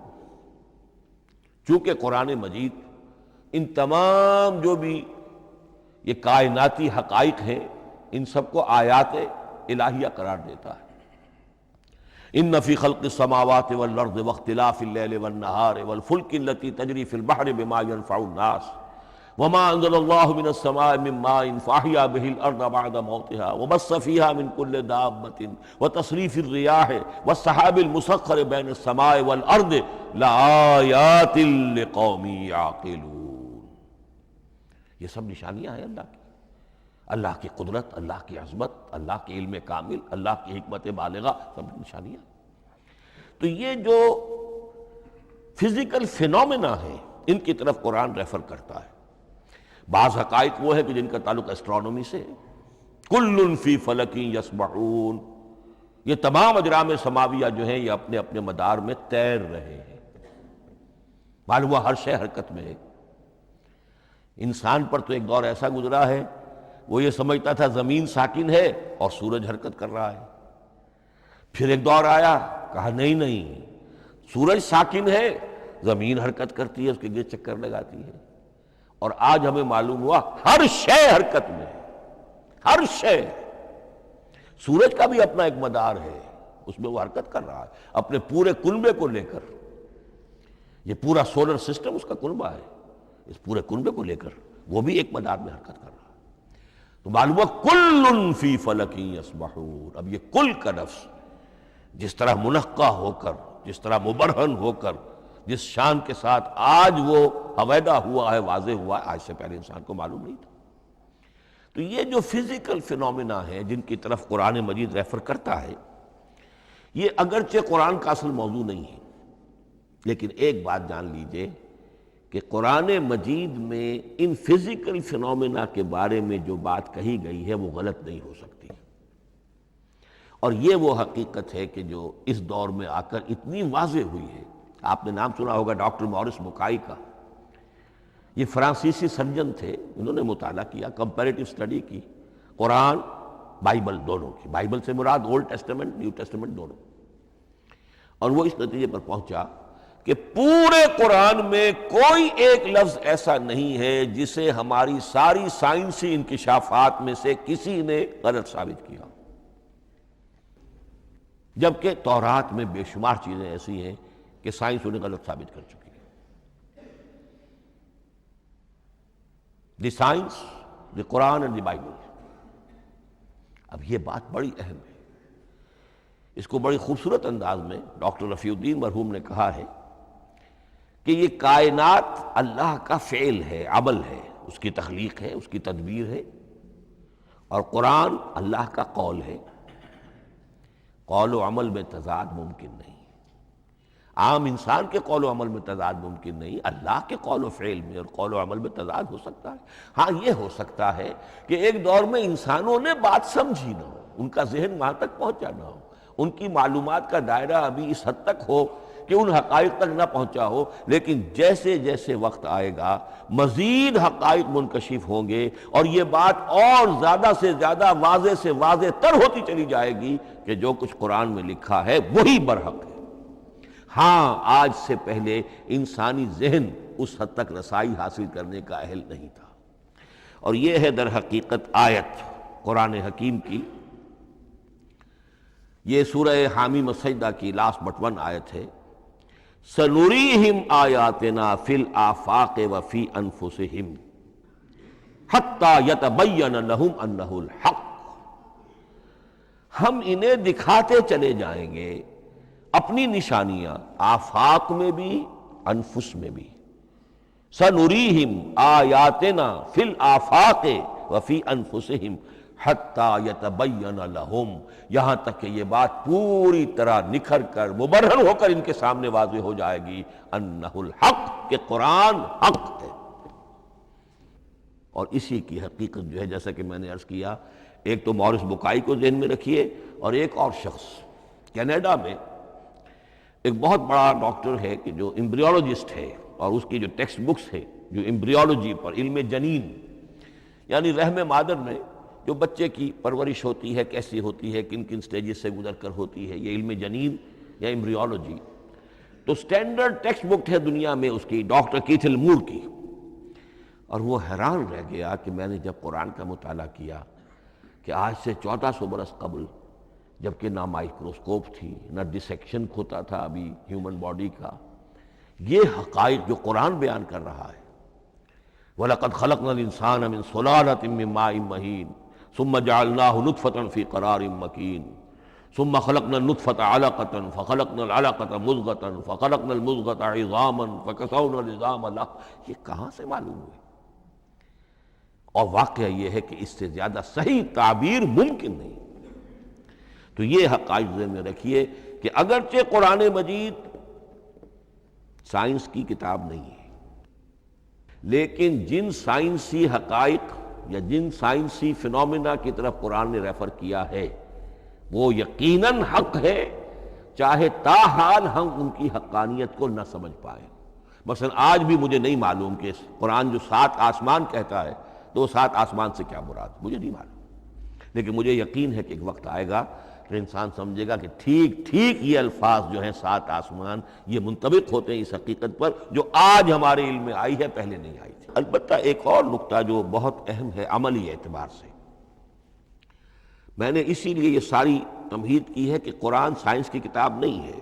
B: چونکہ قرآن مجید ان تمام جو بھی یہ کائناتی حقائق ہیں، ان سب کو آیات الہیہ قرار دیتا ہے۔ ان فی خلق السماوات والارض واختلاف اللیل والنہار والفلک التی تجری فی البحر بما ينفع الناس وما انزل اللہ من السماء من ماء فاحیا به الارض بعد موتها وبث فیها من کل دابۃ وتصریف الرياح والسحاب المسخر بین السماء والارض لآیات لقوم یعقلون۔ یہ سب نشانیاں ہیں اللہ کی، اللہ کی قدرت، اللہ کی عظمت، اللہ کے علم کامل، اللہ کی حکمت بالغہ، سب نشانیاں۔ تو یہ جو فزیکل فینومینا ہے ان کی طرف قرآن ریفر کرتا ہے۔ بعض حقائق وہ ہے کہ جن کا تعلق اسٹرانومی سے ہے، کل فی فلک یسبحون، یہ تمام اجرام سماویہ جو ہیں یہ اپنے اپنے مدار میں تیر رہے ہیں، معلوم ہوا ہر شے حرکت میں ہے۔ انسان پر تو ایک دور ایسا گزرا ہے وہ یہ سمجھتا تھا زمین ساکن ہے اور سورج حرکت کر رہا ہے، پھر ایک دور آیا کہا نہیں نہیں، سورج ساکن ہے، زمین حرکت کرتی ہے، اس کے گرد چکر لگاتی ہے، اور آج ہمیں معلوم ہوا ہر شے حرکت میں ہے، ہر شے۔ سورج کا بھی اپنا ایک مدار ہے، اس میں وہ حرکت کر رہا ہے اپنے پورے کنبے کو لے کر، یہ پورا سولر سسٹم اس کا کنبہ ہے، اس پورے کنبے کو لے کر وہ بھی ایک مدار میں حرکت کر رہا ہے۔ تو معلوم ہوا کل فی فلک یسبحون۔ اب یہ کل کا لفظ جس طرح منقع ہو کر، جس طرح مبرہن ہو کر، جس شان کے ساتھ آج وہ حویدہ ہوا ہے، واضح ہوا ہے، آج سے پہلے انسان کو معلوم نہیں تھا۔ تو یہ جو فزیکل فینومینا ہے جن کی طرف قرآن مجید ریفر کرتا ہے، یہ اگرچہ قرآن کا اصل موضوع نہیں ہے، لیکن ایک بات جان لیجئے کہ قرآن مجید میں ان فزیکل فینومینا کے بارے میں جو بات کہی گئی ہے وہ غلط نہیں ہو سکتی، اور یہ وہ حقیقت ہے کہ جو اس دور میں آ کر اتنی واضح ہوئی ہے۔ آپ نے نام سنا ہوگا ڈاکٹر مورس بکائی کا، یہ فرانسیسی سرجن تھے، انہوں نے مطالعہ کیا، کمپیریٹیو اسٹڈی کی قرآن بائبل دونوں کی، بائبل سے مراد اولڈ ٹیسٹمنٹ نیو ٹیسٹمنٹ دونوں، اور وہ اس نتیجے پر پہنچا کہ پورے قرآن میں کوئی ایک لفظ ایسا نہیں ہے جسے ہماری ساری سائنسی انکشافات میں سے کسی نے غلط ثابت کیا، جبکہ تورات میں بے شمار چیزیں ایسی ہیں کہ سائنس انہیں غلط ثابت کر چکی ہے۔ The science, the Quran and the Bible. اب یہ بات بڑی اہم ہے، اس کو بڑی خوبصورت انداز میں ڈاکٹر رفیع الدین مرحوم نے کہا ہے کہ یہ کائنات اللہ کا فعل ہے، عمل ہے، اس کی تخلیق ہے، اس کی تدبیر ہے، اور قرآن اللہ کا قول ہے۔ قول و عمل میں تضاد ممکن نہیں، عام انسان کے قول و عمل میں تضاد ممکن نہیں، اللہ کے قول و فعل میں اور قول و عمل میں تضاد ہو سکتا ہے۔ ہاں یہ ہو سکتا ہے کہ ایک دور میں انسانوں نے بات سمجھی نہ ہو، ان کا ذہن وہاں تک پہنچا نہ ہو، ان کی معلومات کا دائرہ ابھی اس حد تک ہو کہ ان حقائق تک نہ پہنچا ہو، لیکن جیسے جیسے وقت آئے گا مزید حقائق منکشف ہوں گے اور یہ بات اور زیادہ سے زیادہ واضح سے واضح تر ہوتی چلی جائے گی کہ جو کچھ قرآن میں لکھا ہے وہی برحق ہے۔ ہاں، آج سے پہلے انسانی ذہن اس حد تک رسائی حاصل کرنے کا اہل نہیں تھا، اور یہ ہے در حقیقت آیت قرآن حکیم کی۔ یہ سورہ حامیم السجدہ کی لاسٹ بٹ ون آیت ہے، سَنُرِيهِمْ آیاتنا فی الآفاق وفی انفسہم حتی یتبین لہم انہ الحق۔ ہم انہیں دکھاتے چلے جائیں گے اپنی نشانیاں، آفاق میں بھی انفس میں بھی۔ سَنُرِيهِمْ آیاتنا فی الآفاق وفی انفسہم حتی یتبین لہم، یہاں تک کہ یہ بات پوری طرح نکھر کر مبرہن ہو کر ان کے سامنے واضح ہو جائے گی انہ الحق، کہ قرآن حق ہے۔ اور اسی کی حقیقت جو ہے، جیسا کہ میں نے عرض کیا، ایک تو مورس بکائی کو ذہن میں رکھیے، اور ایک اور شخص کینیڈا میں ایک بہت بڑا ڈاکٹر ہے کہ جو امبریولوجسٹ ہے، اور اس کی جو ٹیکسٹ بکس ہے جو امبریولوجی پر، علم جنین، یعنی رحم مادر میں جو بچے کی پرورش ہوتی ہے، کیسی ہوتی ہے، کن کن سٹیجز سے گزر کر ہوتی ہے، یہ علم جنین یا امبریولوجی، تو سٹینڈرڈ ٹیکسٹ بک ہے دنیا میں اس کی، ڈاکٹر کیتھل مور کی۔ اور وہ حیران رہ گیا کہ میں نے جب قرآن کا مطالعہ کیا کہ آج سے 1400 برس قبل، جبکہ نہ مائکروسکوپ تھی، نہ ڈسیکشن ہوتا تھا ابھی ہیومن باڈی کا، یہ حقائق جو قرآن بیان کر رہا ہے، وَلَقَدْ خَلَقْنَا الْإِنسَانَ مِنْ صُلَالَةٍ مِّن مَّاءٍ مَّهِينٍ ثُمَّ جَعَلْنَاهُ نُطْفَةً فِي قَرَارٍ مَّكِينٍ ثُمَّ خَلَقْنَا النُّطْفَةَ عَلَقَةً فَخَلَقْنَا الْعَلَقَةَ مُضْغَةً فَخَلَقْنَا الْمُضْغَةَ عِظَامًا فَكَسَوْنَا الْعِظَامَ لَحْمًا۔ یہ کہاں سے معلوم ہوئے؟ اور واقعہ یہ ہے کہ اس سے زیادہ صحیح تعبیر ممکن نہیں۔ تو یہ حقائق ذہن میں رکھیے کہ اگرچہ قرآن مجید سائنس کی کتاب نہیں ہے، لیکن جن سائنسی حقائق یا جن سائنسی فنومینا کی طرف قرآن نے ریفر کیا ہے وہ یقیناً حق ہے، چاہے تاحال ہم ان کی حقانیت کو نہ سمجھ پائیں۔ مثلا آج بھی مجھے نہیں معلوم کہ قرآن جو 7 آسمان کہتا ہے تو 7 آسمان سے کیا مراد، مجھے نہیں معلوم، لیکن مجھے یقین ہے کہ ایک وقت آئے گا کہ انسان سمجھے گا کہ ٹھیک یہ الفاظ جو ہیں 7 آسمان، یہ منطبق ہوتے ہیں اس حقیقت پر جو آج ہمارے علم میں آئی ہے، پہلے نہیں آئی تھی۔ البتہ ایک اور نقطہ جو بہت اہم ہے عملی اعتبار سے، میں نے اسی لیے یہ ساری تمہید کی ہے کہ قرآن سائنس کی کتاب نہیں ہے،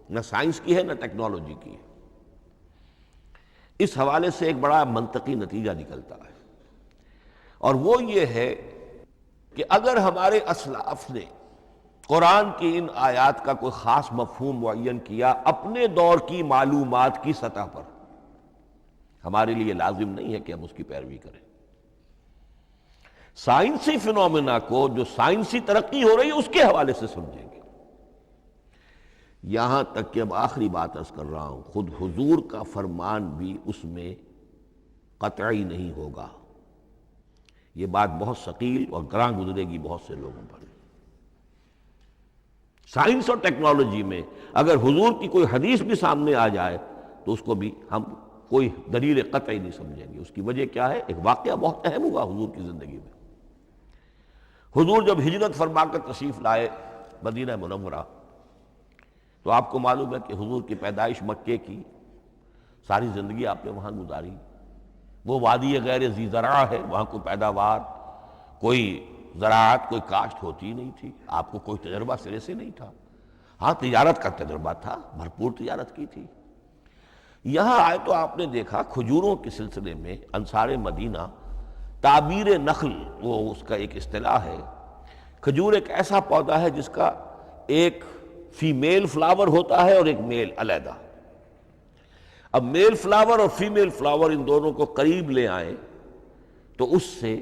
B: نہ سائنس کی ہے نہ ٹیکنالوجی کی ہے۔ اس حوالے سے ایک بڑا منطقی نتیجہ نکلتا ہے، اور وہ یہ ہے کہ اگر ہمارے اسلاف نے قرآن کی ان آیات کا کوئی خاص مفہوم معین کیا اپنے دور کی معلومات کی سطح پر، ہمارے لیے لازم نہیں ہے کہ ہم اس کی پیروی کریں۔ سائنسی فنومینا کو جو سائنسی ترقی ہو رہی ہے اس کے حوالے سے سمجھیں گے۔ یہاں تک کہ اب آخری بات عرض کر رہا ہوں، خود حضور کا فرمان بھی اس میں قطعی نہیں ہوگا۔ یہ بات بہت ثقیل اور گراں گزرے گی بہت سے لوگوں پر۔ سائنس اور ٹیکنالوجی میں اگر حضور کی کوئی حدیث بھی سامنے آ جائے تو اس کو بھی ہم کوئی دلیل قطعی نہیں سمجھیں گے۔ اس کی وجہ کیا ہے؟ ایک واقعہ بہت اہم ہوا حضور کی زندگی میں۔ حضور جب ہجرت فرما کر تشریف لائے مدینہ منورہ، تو آپ کو معلوم ہے کہ حضور کی پیدائش مکے کی، ساری زندگی آپ نے وہاں گزاری۔ وہ وادی غیر ذی زرع ہے، وہاں کوئی پیداوار، کوئی زراعت، کوئی کاشت ہوتی نہیں تھی، آپ کو کوئی تجربہ سرے سے نہیں تھا۔ ہاں تجارت کا تجربہ تھا، بھرپور تجارت کی تھی۔ یہاں آئے تو آپ نے دیکھا کھجوروں کے سلسلے میں انصار مدینہ تعبیر نخل، وہ اس کا ایک اصطلاح ہے۔ کھجور ایک ایسا پودا ہے جس کا ایک فیمیل فلاور ہوتا ہے اور ایک میل علیحدہ۔ اب میل فلاور اور فیمیل فلاور ان دونوں کو قریب لے آئیں تو اس سے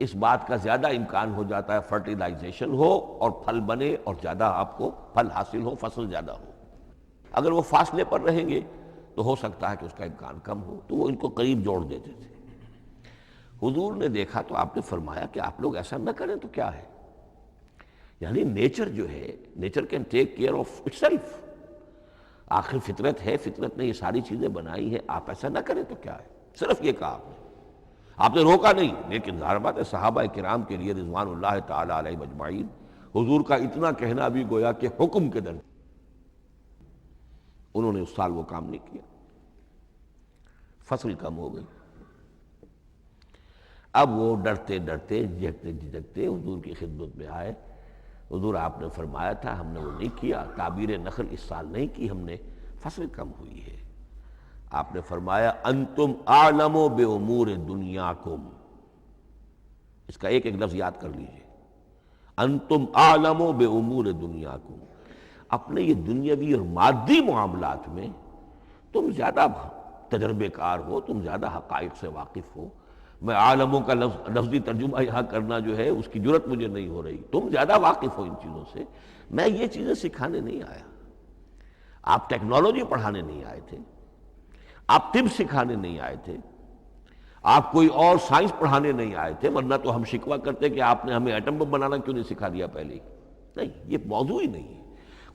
B: اس بات کا زیادہ امکان ہو جاتا ہے فرٹیلائزیشن ہو اور پھل بنے اور زیادہ آپ کو پھل حاصل ہو، فصل زیادہ ہو۔ اگر وہ فاصلے پر رہیں گے تو ہو سکتا ہے کہ اس کا امکان کم ہو، تو وہ ان کو قریب جوڑ دیتے تھے۔ حضور نے دیکھا تو آپ نے فرمایا کہ آپ لوگ ایسا نہ کریں تو کیا ہے، یعنی نیچر جو ہے، nature can take care of it self. آخر فطرت ہے، فطرت نے یہ ساری چیزیں بنائی ہیں، آپ ایسا نہ کریں تو کیا ہے؟ صرف یہ کہا آپ نے روکا نہیں، لیکن ظاہر بات ہے صحابہ کرام کے لیے رضوان اللہ تعالی علیہ مجمعین حضور کا اتنا کہنا بھی گویا کہ حکم کے درجے، انہوں نے اس سال وہ کام نہیں کیا، فصل کم ہو گئی۔ اب وہ ڈرتے ڈرتے جھجکتے جھجکتے حضور کی خدمت میں آئے۔ حضور آپ نے فرمایا تھا ہم نے وہ نہیں کیا، تعبیر نخل اس سال نہیں کی ہم نے، فصل کم ہوئی ہے۔ آپ نے فرمایا انتم اعلم بامور دنیاکم، اس کا ایک ایک لفظ یاد کر لیجئے، انتم اعلم بامور دنیاکم، اپنے یہ دنیاوی اور مادی معاملات میں تم زیادہ تجربے کار ہو، تم زیادہ حقائق سے واقف ہو۔ میں عالموں کا لفظی ترجمہ یہاں کرنا جو ہے اس کی جرت مجھے نہیں ہو رہی، تم زیادہ واقف ہو ان چیزوں سے، میں یہ چیزیں سکھانے نہیں آیا۔ آپ ٹیکنالوجی پڑھانے نہیں آئے تھے، آپ طب سکھانے نہیں آئے تھے، آپ کوئی اور سائنس پڑھانے نہیں آئے تھے، ورنہ تو ہم شکوہ کرتے کہ آپ نے ہمیں ایٹم بم بنانا کیوں نہیں سکھا دیا پہلے ہی۔ نہیں، یہ موضوع ہی نہیں ہے۔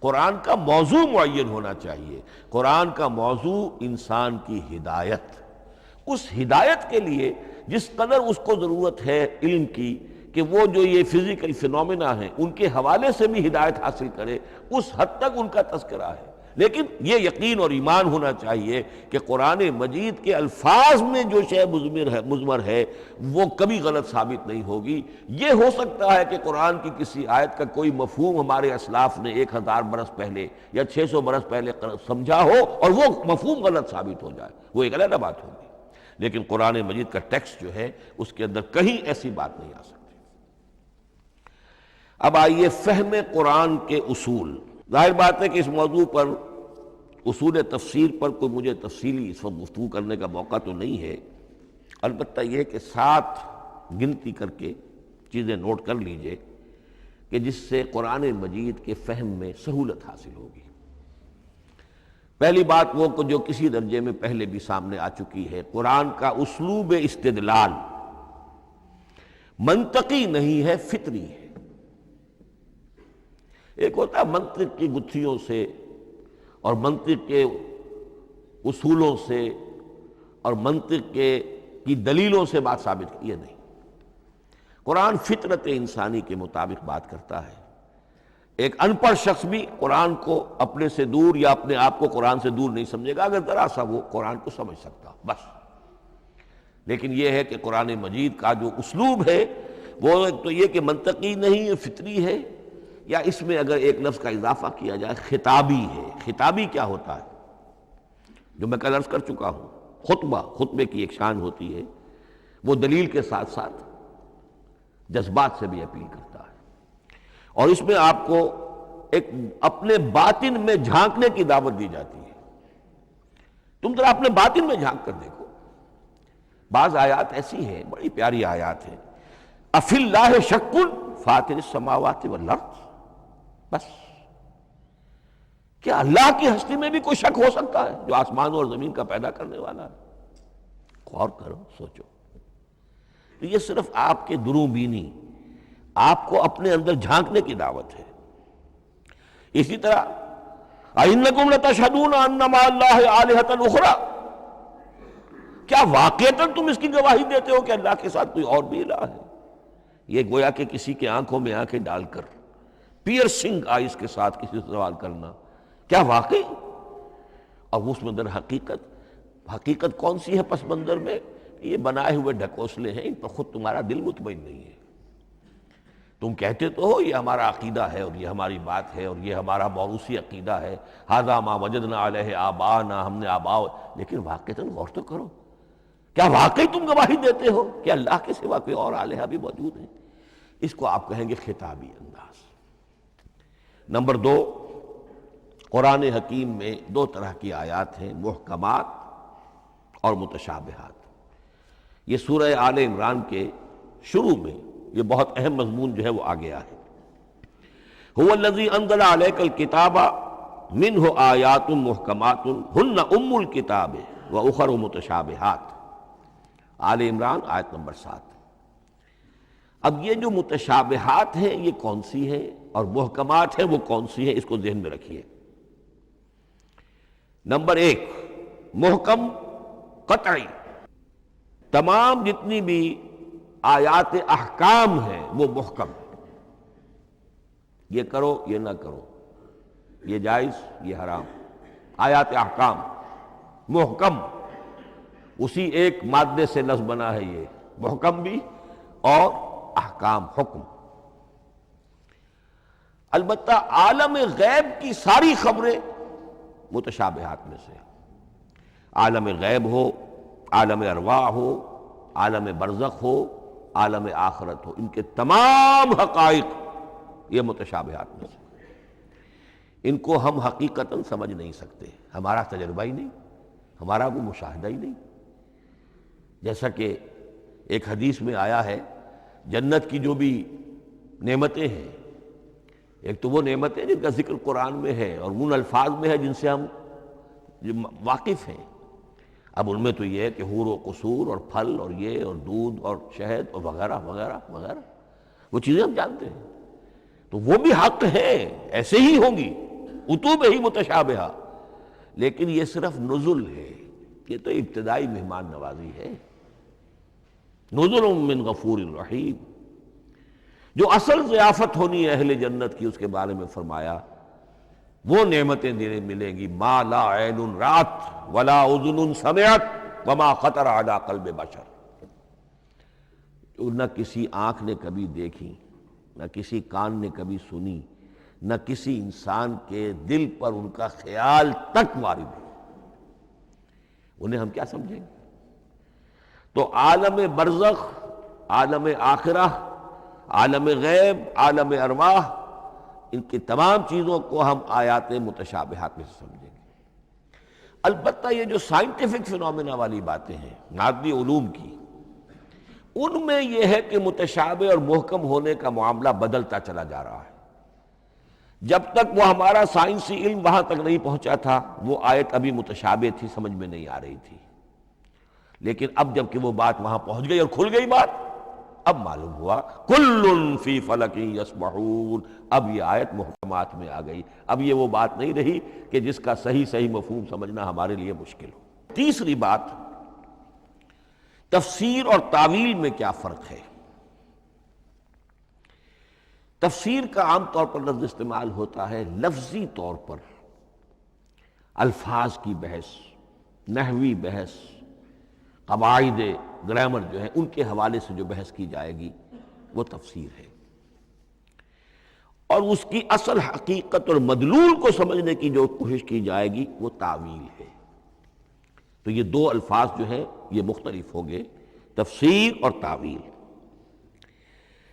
B: قرآن کا موضوع معین ہونا چاہیے۔ قرآن کا موضوع انسان کی ہدایت، اس ہدایت کے لیے جس قدر اس کو ضرورت ہے علم کی کہ وہ جو یہ فزیکل فینومینا ہیں ان کے حوالے سے بھی ہدایت حاصل کرے، اس حد تک ان کا تذکرہ ہے۔ لیکن یہ یقین اور ایمان ہونا چاہیے کہ قرآن مجید کے الفاظ میں جو شے مضمر ہے وہ کبھی غلط ثابت نہیں ہوگی۔ یہ ہو سکتا ہے کہ قرآن کی کسی آیت کا کوئی مفہوم ہمارے اسلاف نے 1000 برس پہلے یا 600 برس پہلے سمجھا ہو اور وہ مفہوم غلط ثابت ہو جائے، وہ ایک علیحدہ بات ہوگی، لیکن قرآن مجید کا ٹیکسٹ جو ہے اس کے اندر کہیں ایسی بات نہیں آ سکتی۔ اب آئیے فہم قرآن کے اصول۔ ظاہر بات ہے کہ اس موضوع پر اصول تفسیر پر کوئی مجھے تفصیلی اس وقت گفتگو کرنے کا موقع تو نہیں ہے، البتہ یہ کہ 7 گنتی کر کے چیزیں نوٹ کر لیجئے کہ جس سے قرآن مجید کے فہم میں سہولت حاصل ہوگی۔ پہلی بات وہ جو کسی درجے میں پہلے بھی سامنے آ چکی ہے، قرآن کا اسلوب استدلال منطقی نہیں ہے، فطری ہے۔ ایک ہوتا ہے منطق کی گتھیوں سے اور منطق کے اصولوں سے اور منطق کی دلیلوں سے بات ثابت کی، یہ نہیں۔ قرآن فطرت انسانی کے مطابق بات کرتا ہے۔ ایک ان پڑھ شخص بھی قرآن کو اپنے سے دور یا اپنے آپ کو قرآن سے دور نہیں سمجھے گا، اگر ذرا سا وہ قرآن کو سمجھ سکتا بس۔ لیکن یہ ہے کہ قرآن مجید کا جو اسلوب ہے وہ ایک تو یہ کہ منطقی نہیں ہے، فطری ہے، یا اس میں اگر ایک لفظ کا اضافہ کیا جائے خطابی ہے۔ خطابی کیا ہوتا ہے؟ جو میں کل عرض کر چکا ہوں، خطبے کی ایک شان ہوتی ہے، وہ دلیل کے ساتھ ساتھ جذبات سے بھی اپیل کرتا ہے، اور اس میں آپ کو ایک اپنے باطن میں جھانکنے کی دعوت دی جاتی ہے۔ تم ذرا اپنے باطن میں جھانک کر دیکھو۔ بعض آیات ایسی ہیں، بڑی پیاری آیات ہیں، افی اللہ شک فاطر السماوات والارض، بس کیا اللہ کی ہستی میں بھی کوئی شک ہو سکتا ہے جو آسمان اور زمین کا پیدا کرنے والا ہے؟ غور کرو، سوچو۔ تو یہ صرف آپ کے دروں بینی، آپ کو اپنے اندر جھانکنے کی دعوت ہے۔ اسی طرح اَإِنَّكُمْ لَتَشْهَدُونَ أَنَّ مَعَ اللَّهِ آلِهَةً أُخْرَىٰ، کیا واقعتاً تم اس کی گواہی دیتے ہو کہ اللہ کے ساتھ کوئی اور بھی الہ ہے؟ یہ گویا کہ کسی کے آنکھوں میں آنکھیں ڈال کر پیئرسنگ آئیز کے ساتھ کسی سے سوال کرنا، کیا واقعی؟ اور اس میں در حقیقت کون سی ہے پس منظر میں؟ یہ بنائے ہوئے ڈھکوسلے ہیں، ان پر خود تمہارا دل مطمئن نہیں ہے۔ تم کہتے تو ہو یہ ہمارا عقیدہ ہے اور یہ ہماری بات ہے اور یہ ہمارا موروثی عقیدہ ہے، ھذا ما وجدنا علیہ آباءنا، ہم نے آباء، لیکن واقعتاً غور تو کرو، کیا واقعی تم گواہی دیتے ہو کہ اللہ کے سوا کوئی اور الہ بھی موجود ہے؟ اس کو آپ کہیں گے خطابی انداز۔ نمبر 2، قرآن حکیم میں 2 طرح کی آیات ہیں، محکمات اور متشابہات۔ یہ سورہ آل عمران کے شروع میں یہ بہت اہم مضمون جو ہے وہ آ گیا ہے۔ هو الذی انزل علیک الکتاب منہ آیات محکمات ہن ام الکتاب واخر متشابہات، آل عمران آیت نمبر 7۔ اب یہ جو متشابہات ہیں یہ کون سی ہیں اور محکمات ہیں وہ کون سی ہیں، اس کو ذہن میں رکھیے۔ نمبر 1 محکم قطعی، تمام جتنی بھی آیات احکام ہیں وہ محکم ہے، یہ کرو یہ نہ کرو، یہ جائز یہ حرام، آیات احکام محکم، اسی ایک مادے سے لفظ بنا ہے یہ محکم بھی اور احکام حکم۔ البتہ عالم غیب کی ساری خبریں متشابہات میں سے، عالم غیب ہو، عالم ارواح ہو، عالم برزخ ہو، عالم آخرت ہو، ان کے تمام حقائق یہ متشابہات میں سے، ان کو ہم حقیقتاً سمجھ نہیں سکتے، ہمارا تجربہ ہی نہیں، ہمارا کوئی مشاہدہ ہی نہیں۔ جیسا کہ ایک حدیث میں آیا ہے، جنت کی جو بھی نعمتیں ہیں، ایک تو وہ نعمتیں جن کا ذکر قرآن میں ہے اور ان الفاظ میں ہے جن سے ہم واقف ہیں، اب ان میں تو یہ ہے کہ حور و قصور اور پھل اور یہ اور دودھ اور شہد اور وغیرہ وغیرہ وغیرہ، وہ چیزیں ہم جانتے ہیں، تو وہ بھی حق ہیں، ایسے ہی ہوں گی، اتوب ہی متشابہہ، لیکن یہ صرف نزل ہے، یہ تو ابتدائی مہمان نوازی ہے، نزل من غفور الرحیم۔ جو اصل ضیافت ہونی ہے اہل جنت کی، اس کے بارے میں فرمایا وہ نعمتیں ملیں گی ما لا عین رات ولا اذن سمعت وما خطر علی قلب بشر، جو نہ کسی آنکھ نے کبھی دیکھی، نہ کسی کان نے کبھی سنی، نہ کسی انسان کے دل پر ان کا خیال تک وارد ہو، انہیں ہم کیا سمجھیں گے؟ تو عالم برزخ، عالم آخرہ، عالم غیب، عالم ارواح، ان کی تمام چیزوں کو ہم آیات متشابہات میں سے سمجھیں گے۔ البتہ یہ جو سائنٹیفک فینومینا والی باتیں ہیں مادی علوم کی، ان میں یہ ہے کہ متشابہ اور محکم ہونے کا معاملہ بدلتا چلا جا رہا ہے۔ جب تک وہ ہمارا سائنسی علم وہاں تک نہیں پہنچا تھا، وہ آیت ابھی متشابہ تھی، سمجھ میں نہیں آ رہی تھی، لیکن اب جب کہ وہ بات وہاں پہنچ گئی اور کھل گئی بات، اب معلوم ہوا کل فی فلک یسبحون، اب یہ آیت محکمات میں آ گئی، اب یہ وہ بات نہیں رہی کہ جس کا صحیح مفہوم سمجھنا ہمارے لیے مشکل ہو۔ تیسری بات، تفسیر اور تعویل میں کیا فرق ہے؟ تفسیر کا عام طور پر لفظ استعمال ہوتا ہے لفظی طور پر، الفاظ کی بحث، نحوی بحث، قواعد گرامر جو ہے ان کے حوالے سے جو بحث کی جائے گی وہ تفسیر ہے، اور اس کی اصل حقیقت اور مدلول کو سمجھنے کی جو کوشش کی جائے گی وہ تعویل ہے۔ تو یہ دو الفاظ جو ہیں یہ مختلف ہوں گے، تفسیر اور تعویل۔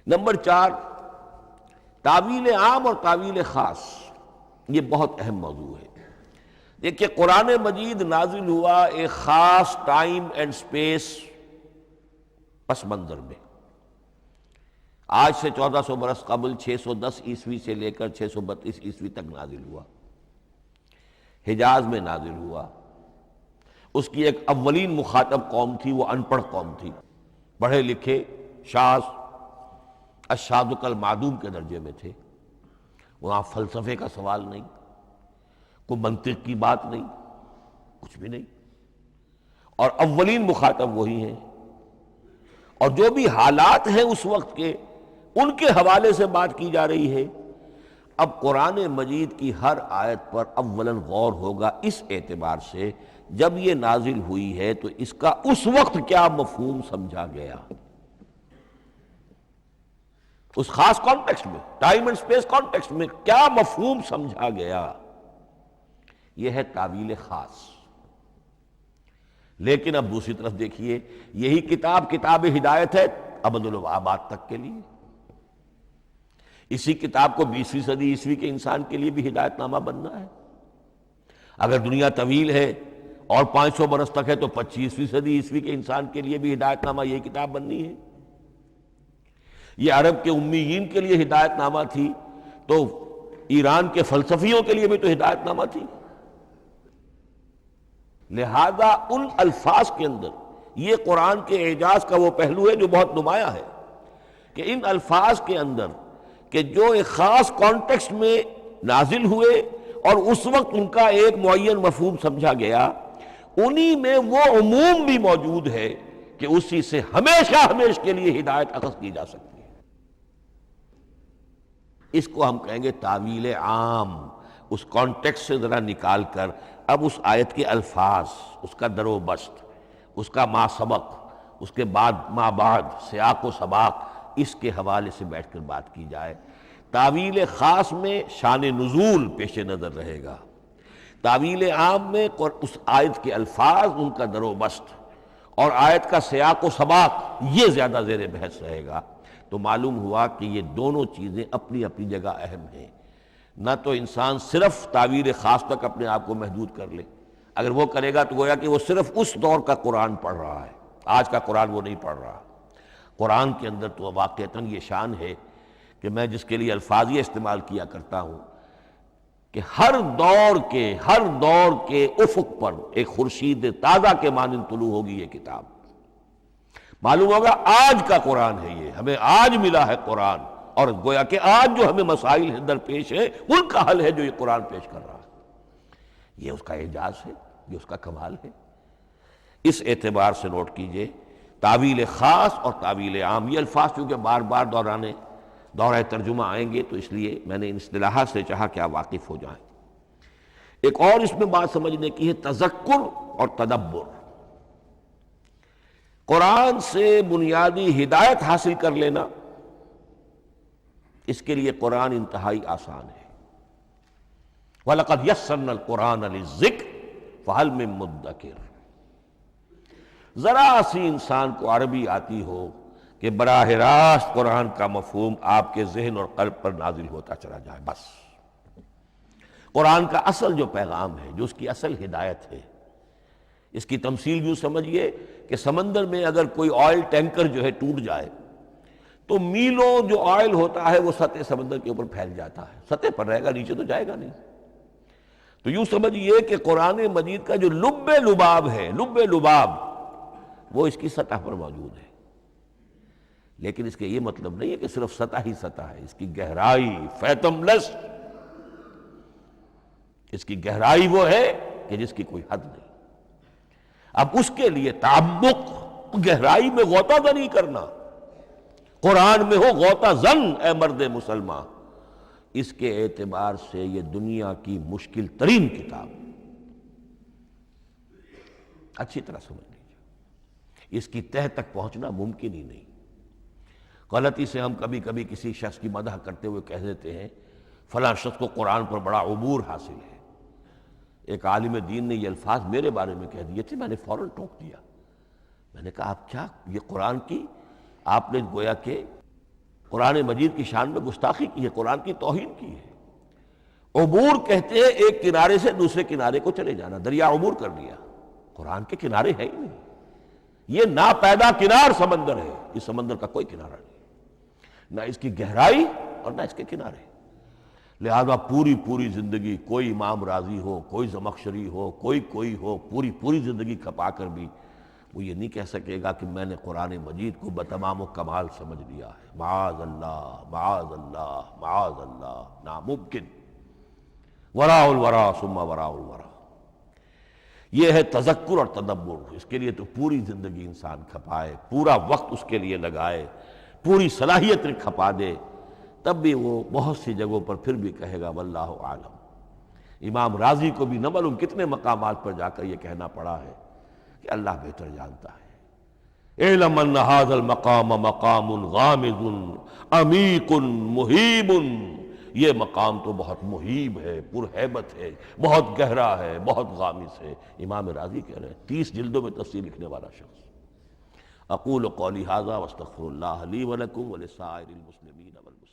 B: نمبر 4، تعویل عام اور تعویل خاص، یہ بہت اہم موضوع ہے۔ دیکھیے قرآن مجید نازل ہوا ایک خاص ٹائم اینڈ سپیس پس منظر میں، آج سے 1400 برس قبل 610 عیسوی سے لے کر 632 عیسوی تک نازل ہوا، حجاز میں نازل ہوا۔ اس کی ایک اولین مخاطب قوم تھی، وہ ان پڑھ قوم تھی، پڑھے لکھے شاذ الشاذ المعدوم کے درجے میں تھے، وہاں فلسفے کا سوال نہیں، کوئی منطق کی بات نہیں، کچھ بھی نہیں، اور اولین مخاطب وہی ہیں، اور جو بھی حالات ہیں اس وقت کے ان کے حوالے سے بات کی جا رہی ہے۔ اب قرآن مجید کی ہر آیت پر اولاً غور ہوگا اس اعتبار سے، جب یہ نازل ہوئی ہے تو اس کا اس وقت کیا مفہوم سمجھا گیا، اس خاص کانٹیکسٹ میں، ٹائم اینڈ سپیس کانٹیکسٹ میں کیا مفہوم سمجھا گیا، یہ ہے تعویل خاص۔ لیکن اب دوسری طرف دیکھیے، یہی کتاب ہدایت ہے ابد الآباد تک کے لیے، اسی کتاب کو 20ویں صدی عیسوی کے انسان کے لیے بھی ہدایت نامہ بننا ہے۔ اگر دنیا طویل ہے اور 500 برس تک ہے تو 25ویں صدی عیسوی کے انسان کے لیے بھی ہدایت نامہ یہی کتاب بننی ہے۔ یہ عرب کے امیین کے لیے ہدایت نامہ تھی تو ایران کے فلسفیوں کے لیے بھی تو ہدایت نامہ تھی۔ لہذا ان الفاظ کے اندر یہ قرآن کے اعجاز کا وہ پہلو ہے جو بہت نمایاں ہے، کہ ان الفاظ کے اندر کہ جو ایک خاص کانٹیکسٹ میں نازل ہوئے اور اس وقت ان کا ایک معین مفہوم سمجھا گیا، انہی میں وہ عموم بھی موجود ہے کہ اسی سے ہمیشہ ہمیشہ کے لیے ہدایت اخذ کی جا سکتی ہے۔ اس کو ہم کہیں گے تعویل عام، اس کانٹیکس سے ذرا نکال کر اب اس آیت کے الفاظ، اس کا در و بست، اس کا ما سبق، اس کے بعد ما بعد، سیاق و سباق، اس کے حوالے سے بیٹھ کر بات کی جائے۔ تعویل خاص میں شان نزول پیش نظر رہے گا، تعویل عام میں اس آیت کے الفاظ، ان کا در و بست اور آیت کا سیاق و سباق، یہ زیادہ زیر بحث رہے گا۔ تو معلوم ہوا کہ یہ دونوں چیزیں اپنی اپنی جگہ اہم ہیں۔ نہ تو انسان صرف تعویل خاص تک اپنے آپ کو محدود کر لے، اگر وہ کرے گا تو گویا کہ وہ صرف اس دور کا قرآن پڑھ رہا ہے، آج کا قرآن وہ نہیں پڑھ رہا۔ قرآن کے اندر تو واقعتاً یہ شان ہے کہ میں جس کے لیے الفاظ یہ استعمال کیا کرتا ہوں کہ ہر دور کے افق پر ایک خورشید تازہ کے مانند طلوع ہوگی یہ کتاب۔ معلوم ہوگا آج کا قرآن ہے، یہ ہمیں آج ملا ہے قرآن، اور گویا کہ آج جو ہمیں مسائل درپیش ہیں ان کا حل ہے جو یہ قرآن پیش کر رہا ہے۔ یہ اس کا اعجاز ہے، یہ اس کا کمال ہے۔ اس اعتبار سے نوٹ کیجئے تعویل خاص اور تعویل عام، یہ الفاظ چونکہ بار بار دورہ ترجمہ آئیں گے تو اس لیے میں نے ان اصطلاحات سے چاہا کہ آپ واقف ہو جائیں۔ ایک اور اس میں بات سمجھنے کی ہے تذکر اور تدبر۔ قرآن سے بنیادی ہدایت حاصل کر لینا، اس کے لیے قرآن انتہائی آسان ہے۔ وَلَقَدْ يَسَّرْنَا الْقُرْآنَ لِلذِّكْرِ فَهَلْ مِن مُدَّكِرٍ۔ ذرا سی انسان کو عربی آتی ہو کہ براہ راست قرآن کا مفہوم آپ کے ذہن اور قلب پر نازل ہوتا چلا جائے، بس قرآن کا اصل جو پیغام ہے، جو اس کی اصل ہدایت ہے، اس کی تمثیل یوں سمجھیے کہ سمندر میں اگر کوئی آئل ٹینکر جو ہے ٹوٹ جائے تو میلوں جو آئل ہوتا ہے وہ سطح سمندر کے اوپر پھیل جاتا ہے، سطح پر رہے گا، نیچے تو جائے گا نہیں۔ تو یوں سمجھیے کہ قرآن مجید کا جو لب لباب ہے، لب لباب، وہ اس کی سطح پر موجود ہے، لیکن اس کے یہ مطلب نہیں ہے کہ صرف سطح ہی سطح ہے، اس کی گہرائی فیتم لس، اس کی گہرائی وہ ہے کہ جس کی کوئی حد نہیں۔ اب اس کے لیے تعمق، گہرائی میں غوطہ زنی کرنا، قرآن میں ہو غوطہ زن اے مرد مسلمان، اس کے اعتبار سے یہ دنیا کی مشکل ترین کتاب، اچھی طرح سمجھ لیجیے، اس کی تہہ تک پہنچنا ممکن ہی نہیں۔ غلطی سے ہم کبھی کبھی کسی شخص کی مدح کرتے ہوئے کہہ دیتے ہیں فلاں شخص کو قرآن پر بڑا عبور حاصل ہے۔ ایک عالم دین نے یہ الفاظ میرے بارے میں کہہ دیے تھے، میں نے فوراً ٹوک دیا، میں نے کہا آپ کیا، یہ قرآن کی آپ نے گویا کہ قرآن مجید کی شان میں گستاخی کی ہے، قرآن کی توہین کی ہے۔ عبور کہتے ہیں ایک کنارے سے دوسرے کنارے کو چلے جانا، دریا عبور کر لیا، قرآن کے کنارے ہے ہی نہیں، یہ ناپیدا کنار سمندر ہے، اس سمندر کا کوئی کنارہ نہیں، نہ اس کی گہرائی اور نہ اس کے کنارے۔ لہذا پوری زندگی کوئی امام راضی ہو، کوئی زمخشری ہو، کوئی ہو، پوری زندگی کھپا کر بھی وہ یہ نہیں کہہ سکے گا کہ میں نے قرآن مجید کو بتمام و کمال سمجھ لیا ہے۔ معاذ اللہ، معاذ اللہ، معاذ اللہ، ناممکن۔ وراء الورا ثم وراء الورا، یہ ہے تذکر اور تدبر۔ اس کے لیے تو پوری زندگی انسان کھپائے، پورا وقت اس کے لیے لگائے، پوری صلاحیت کھپا دے، تب بھی وہ بہت سی جگہوں پر پھر بھی کہے گا واللہ عالم۔ امام رازی کو بھی نہ معلوم کتنے مقامات پر جا کر یہ کہنا پڑا ہے کہ اللہ بہتر جانتا ہے۔ اعلم ان ھذا المقام مقام غامض عمیق مہیب، یہ مقام تو بہت مہیب ہے، پرہیبت ہے، بہت گہرا ہے، بہت غامض ہے۔ امام رازی کہہ رہے ہیں، 30 جلدوں میں تفسیر لکھنے والا شخص۔ اقول قولی ھذا واستغفر اللہ لی ولکم ولسائر المسلمین والمسلمات۔